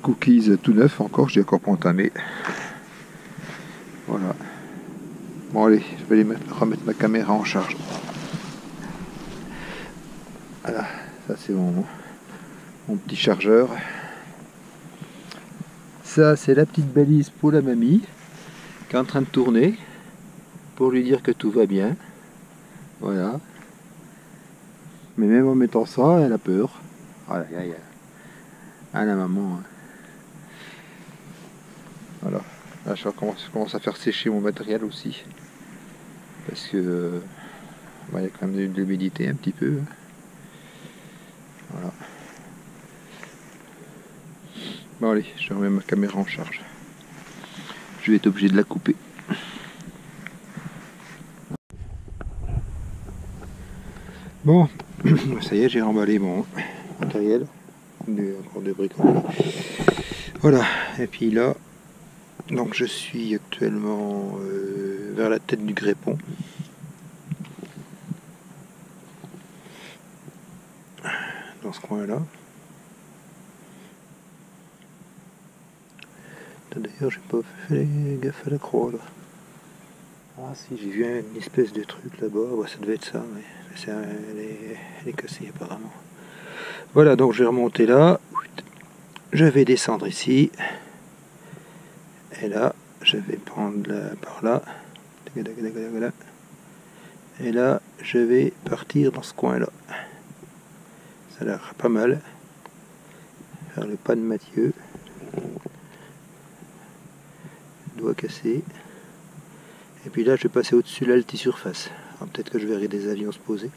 cookies tout neuf encore. Je l'ai encore pas entamé. Voilà. Bon allez, je vais remettre ma caméra en charge. Voilà, ça c'est mon petit chargeur. Ça c'est la petite balise pour la mamie qui est en train de tourner pour lui dire que tout va bien. Voilà. Mais même en mettant ça, elle a peur. Voilà, ah la maman. Voilà. Là je commence à faire sécher mon matériel aussi. Parce que bah, il y a quand même de l'humidité un petit peu. Voilà. Bon allez, je remets ma caméra en charge. Je vais être obligé de la couper. Bon, ça y est, j'ai remballé mon matériel. Encore des bricoles. Voilà, et puis là, donc je suis actuellement vers la tête du Grépon. Dans ce coin-là. D'ailleurs, j'ai pas fait gaffe à la croix là. Ah si, j'ai vu une espèce de truc là-bas, ouais, ça devait être ça, mais elle est cassée apparemment. Voilà, donc je vais remonter là, je vais descendre ici, et là, je vais prendre par là, et là, je vais partir dans ce coin-là. Ça a l'air pas mal. Faire le pas de Mathieu. Doigt cassé. Et puis là, je vais passer au-dessus de l'altisurface. Alors peut-être que je verrai des avions se poser.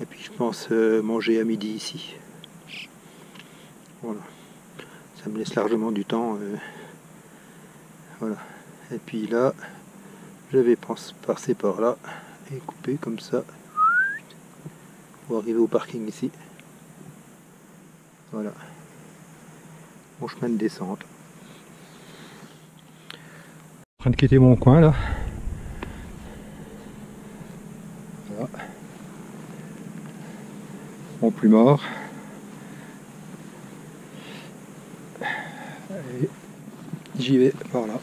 Et puis je pense manger à midi ici. Voilà. Ça me laisse largement du temps. Voilà. Et puis là, je vais passer par là et couper comme ça pour arriver au parking ici. Voilà. Mon chemin de descente. En train de quitter mon coin là. Voilà. Mon plus mort. Et j'y vais par là.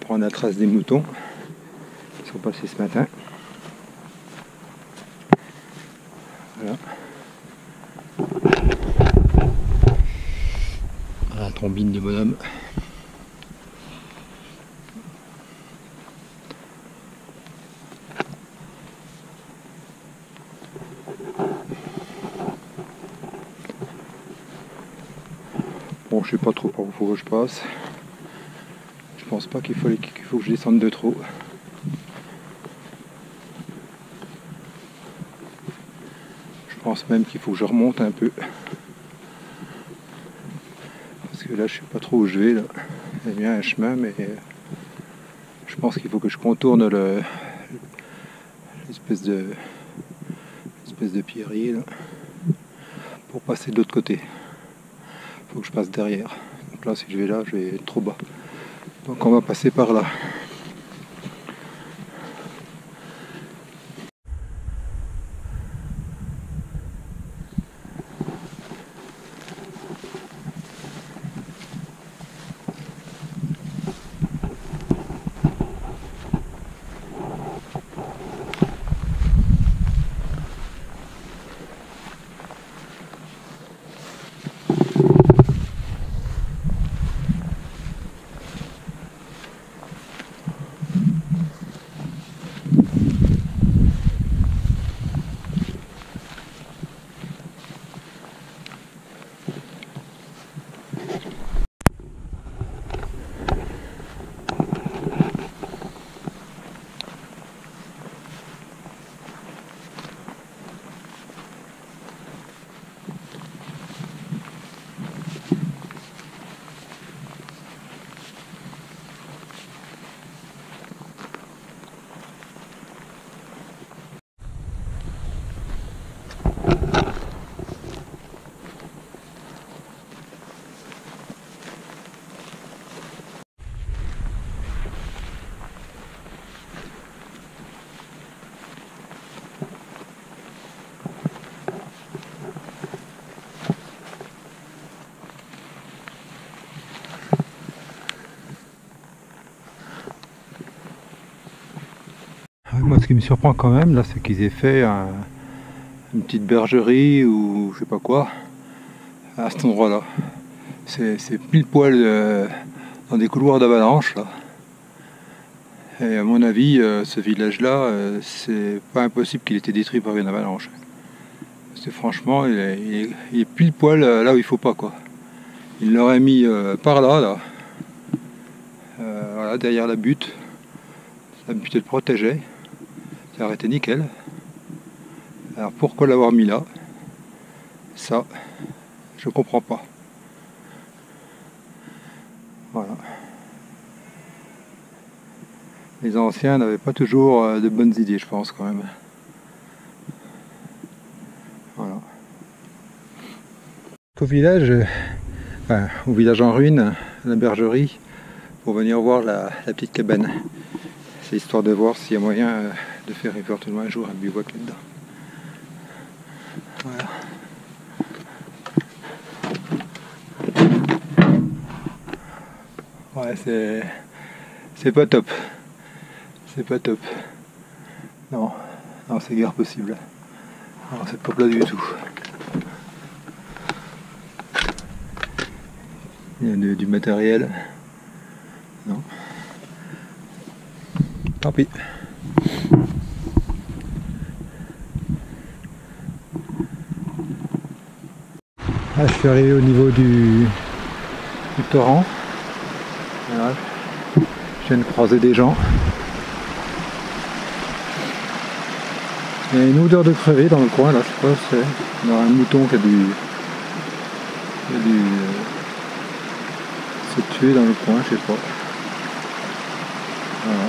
Prendre la trace des moutons qui sont passés ce matin. Voilà. La trombine du bonhomme. Bon, je sais pas trop par où faut que je passe. Je pense pas qu'il faut que je descende de trop. Je pense même qu'il faut que je remonte un peu. Parce que là, je sais pas trop où je vais là. Il y a bien un chemin, mais je pense qu'il faut que je contourne l'espèce de pierrier là, pour passer de l'autre côté. Il faut que je passe derrière. Donc là, si je vais là, je vais être trop bas. Donc on va passer par là. Moi, ce qui me surprend quand même, là, c'est qu'ils aient fait une petite bergerie ou je sais pas quoi à cet endroit-là. C'est pile poil dans des couloirs d'avalanche, là. Et à mon avis, ce village-là, c'est pas impossible qu'il ait été détruit par une avalanche. Parce que franchement, il est pile poil là où il faut pas, quoi. Il l'aurait mis par là, là. Voilà, derrière la butte. La butte, elle protégeait. Ça aurait été nickel. Alors pourquoi l'avoir mis là? Ça, je comprends pas. Voilà. Les anciens n'avaient pas toujours de bonnes idées, je pense, quand même. Voilà. Au village en ruine, à la bergerie, pour venir voir la petite cabane. C'est histoire de voir s'il y a moyen de faire éventuellement un jour un bivouac là-dedans. Voilà. Ouais, c'est pas top. C'est pas top. Non, non, c'est guère possible. Non, c'est pas plat du tout. Il y a du matériel. Non. Tant pis. Là, je suis arrivé au niveau du torrent. Voilà. Je viens de croiser des gens. Il y a une odeur de crevé dans le coin là, je sais pas, c'est il y a un mouton qui a dû se tuer dans le coin, je sais pas. Voilà.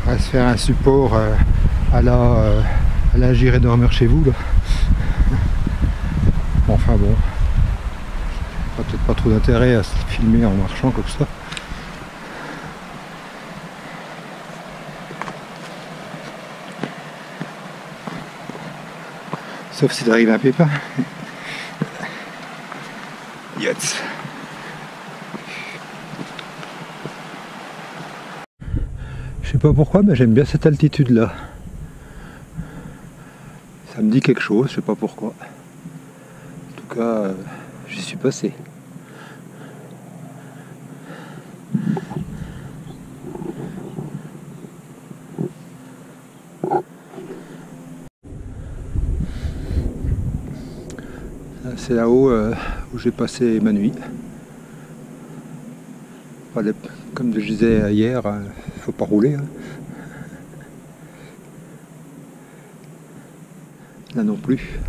On va se faire un support à la j'irai dormir chez vous là. Enfin bon, peut-être pas trop d'intérêt à se filmer en marchant comme ça. Sauf s'il arrive un pépin. Yes. Je sais pas pourquoi, mais j'aime bien cette altitude là. Ça me dit quelque chose, je sais pas pourquoi. En tout cas, j'y suis passé. C'est là-haut où j'ai passé ma nuit. Comme je disais hier, il faut pas rouler. Hein. Là non plus.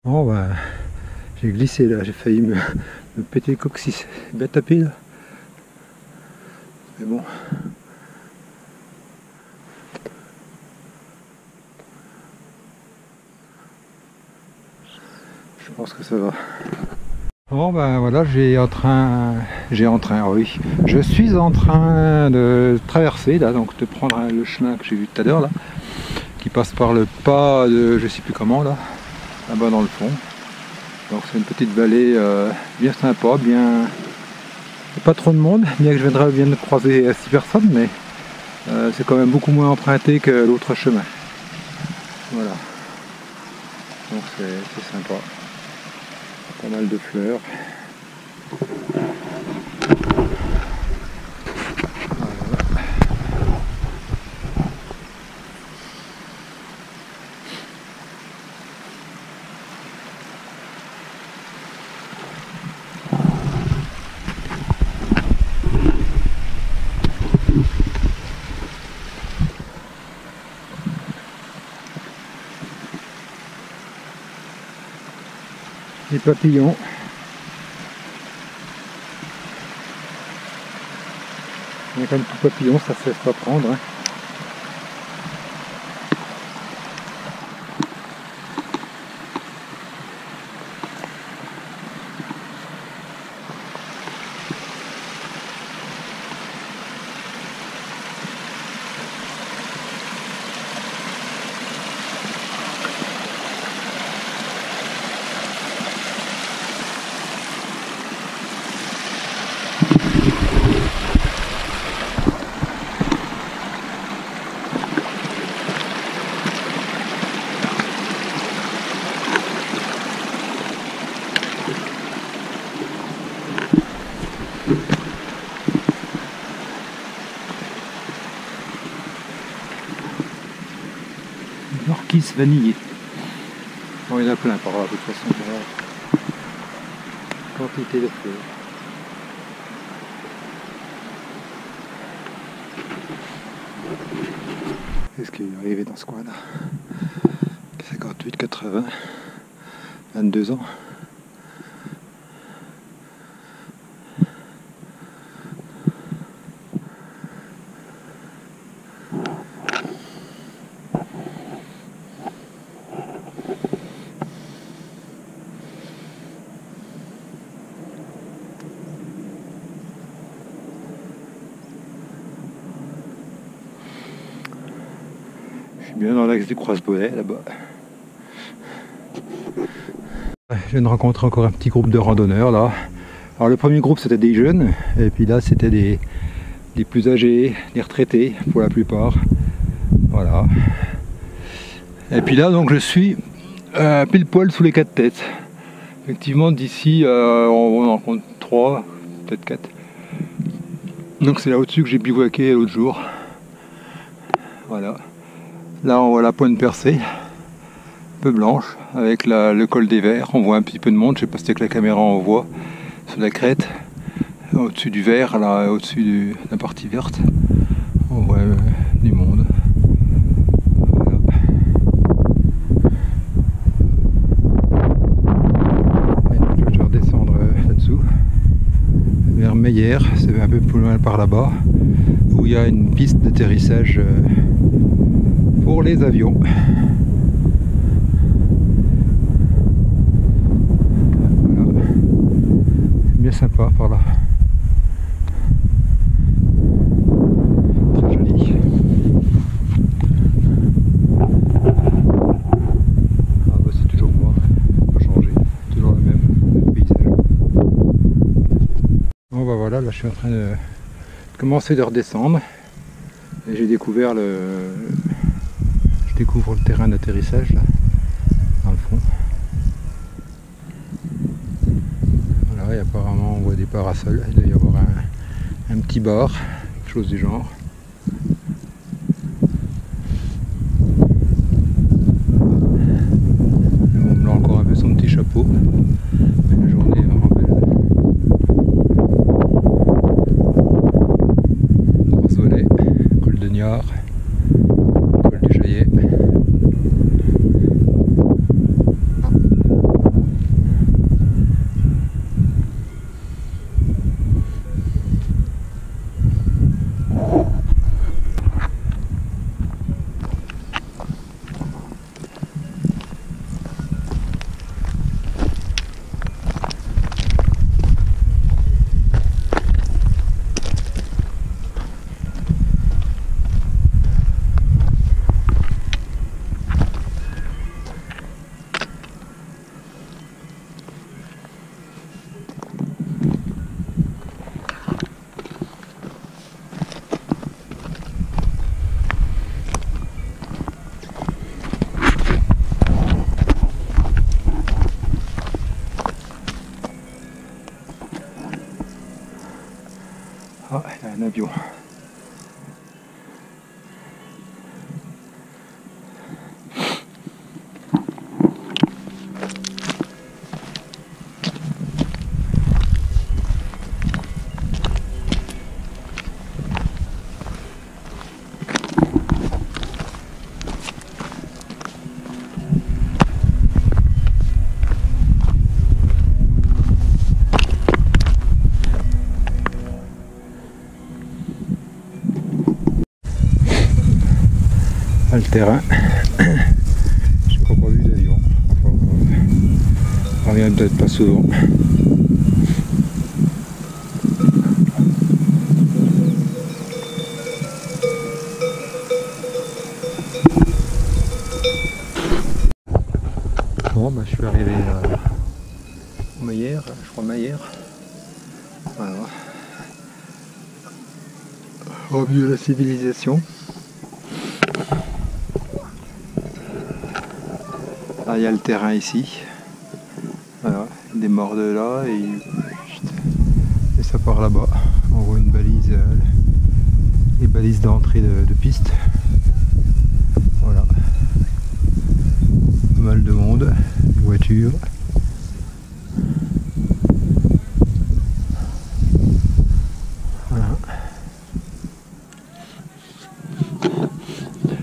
Bon bah, j'ai glissé là, j'ai failli me péter le coccyx. Bien tapé là. Mais bon. Je pense que ça va. Bon ben voilà, oui. Je suis en train de traverser là, donc de prendre le chemin que j'ai vu tout à l'heure là, qui passe par le pas de je sais plus comment là, là-bas dans le fond. Donc c'est une petite vallée bien sympa, bien. Pas trop de monde, bien que je viens de croiser 6 personnes, mais c'est quand même beaucoup moins emprunté que l'autre chemin. Voilà. Donc c'est sympa. Pas mal de fleurs. Les papillons. Mais comme tout papillon, ça se laisse pas prendre. Hein. Orchis vanillé. Bon, il y en a plein par là, de toute façon. Voilà. Quantité de fleurs. Qu'est-ce qui est arrivé dans ce coin-là? 58, 80, 22 ans. Bien dans l'axe du Croise-Bonnet là-bas. Je viens de rencontrer encore un petit groupe de randonneurs là. Alors le premier groupe c'était des jeunes et puis là c'était des plus âgés, des retraités pour la plupart. Voilà. Et puis là donc je suis pile poil sous les 4 têtes. Effectivement d'ici on en compte 3, peut-être 4. Donc c'est là au-dessus que j'ai bivouaqué l'autre jour. Voilà. Là on voit la pointe percée, un peu blanche, avec le col des Verts. On voit un petit peu de monde, je sais pas si c'est que la caméra on voit, sur la crête, au-dessus du vert, là, au-dessus de la partie verte, on voit du monde. Voilà. Je vais redescendre là-dessous, vers Meyer, c'est un peu plus loin par là-bas, où il y a une piste d'atterrissage pour les avions. Voilà. C'est bien sympa par là. Très joli. Ah bah c'est toujours moi, pas changé, toujours le même paysage. Bon bah voilà, là je suis en train de commencer de redescendre et j'ai découvert je découvre le terrain d'atterrissage là, dans le fond. Voilà, et apparemment on voit des parasols, il doit y avoir un petit bar, quelque chose du genre. Le Mont Blanc encore un peu son petit chapeau, mais la journée est vraiment belle. Croise-Bonnet, col de Niort, col du Jaillet. Ah, il y a un avion. Le terrain, j'ai encore pas vu d'avion, enfin, on revient peut-être pas souvent. Bon bah je suis arrivé au Meyer, je crois Meyer. Voilà. Au milieu de la civilisation. Ah, il y a le terrain ici, voilà, il démarre de là et ça part là-bas. On voit une balise, les balises d'entrée de piste. Voilà. Pas mal de monde, des voitures. Voilà.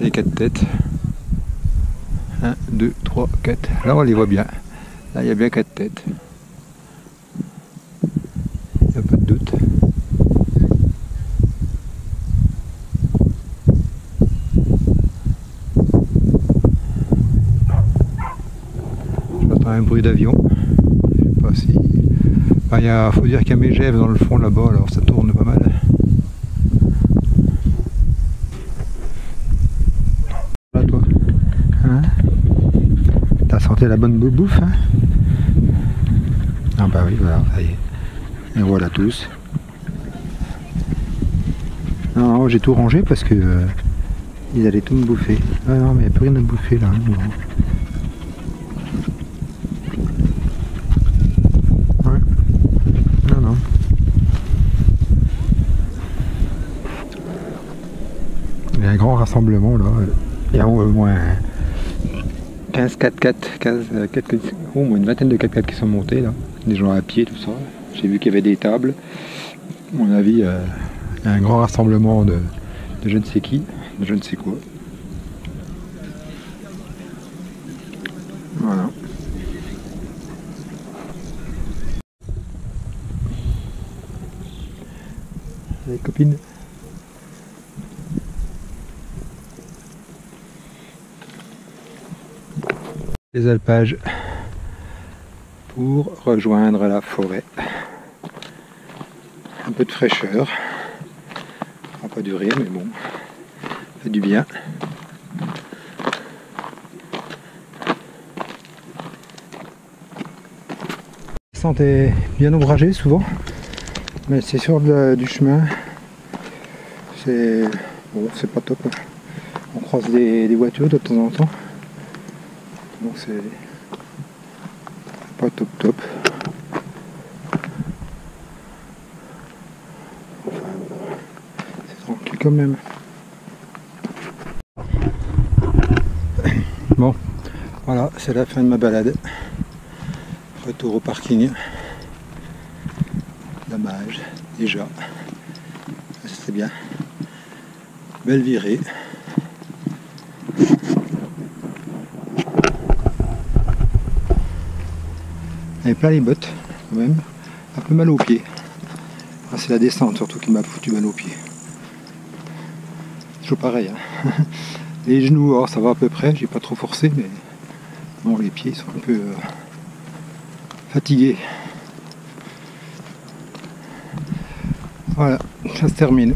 Les 4 têtes. 1, 2, 3, 4. Là on les voit bien. Là il y a bien 4 têtes. Il n'y a pas de doute. J'entends un bruit d'avion. Je sais pas si. Enfin, faut dire qu'il y a Megève dans le fond là-bas, alors ça tourne pas mal. Là toi. Hein? T'as senti la bonne bouffe, hein? Ah bah oui, voilà, ça y est. Et voilà tous. Non, non, j'ai tout rangé parce que ils allaient tout me bouffer. Ah non, mais il n'y a plus rien à bouffer là. Hein, ouais. Non, non. Il y a un grand rassemblement là. Il y a au moins 15 4x4, 15, au moins une vingtaine de 4x4 qui sont montés là. Des gens à pied, tout ça. J'ai vu qu'il y avait des tables. À mon avis, il y a un grand rassemblement de je ne sais qui, de je ne sais quoi. Voilà. Les copines. Les alpages pour rejoindre la forêt. Un peu de fraîcheur. Ça va pas durer, mais bon, ça fait du bien. La descente est bien ombragée souvent, mais c'est sur du chemin. C'est bon, c'est pas top. On croise des voitures de temps en temps. Donc c'est pas top. Enfin, c'est tranquille quand même. Bon, voilà, c'est la fin de ma balade. Retour au parking. Dommage, déjà. C'est bien. Belle virée. Et plein les bottes quand même, un peu mal aux pieds. Ah, c'est la descente surtout qui m'a foutu mal aux pieds. Toujours pareil. Hein. Les genoux, alors, ça va à peu près, j'ai pas trop forcé, mais bon, les pieds sont un peu fatigués. Voilà, ça se termine.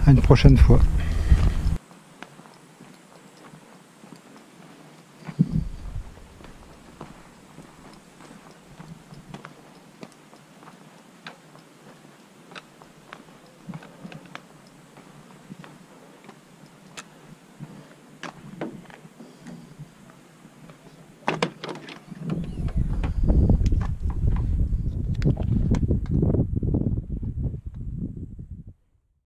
À une prochaine fois.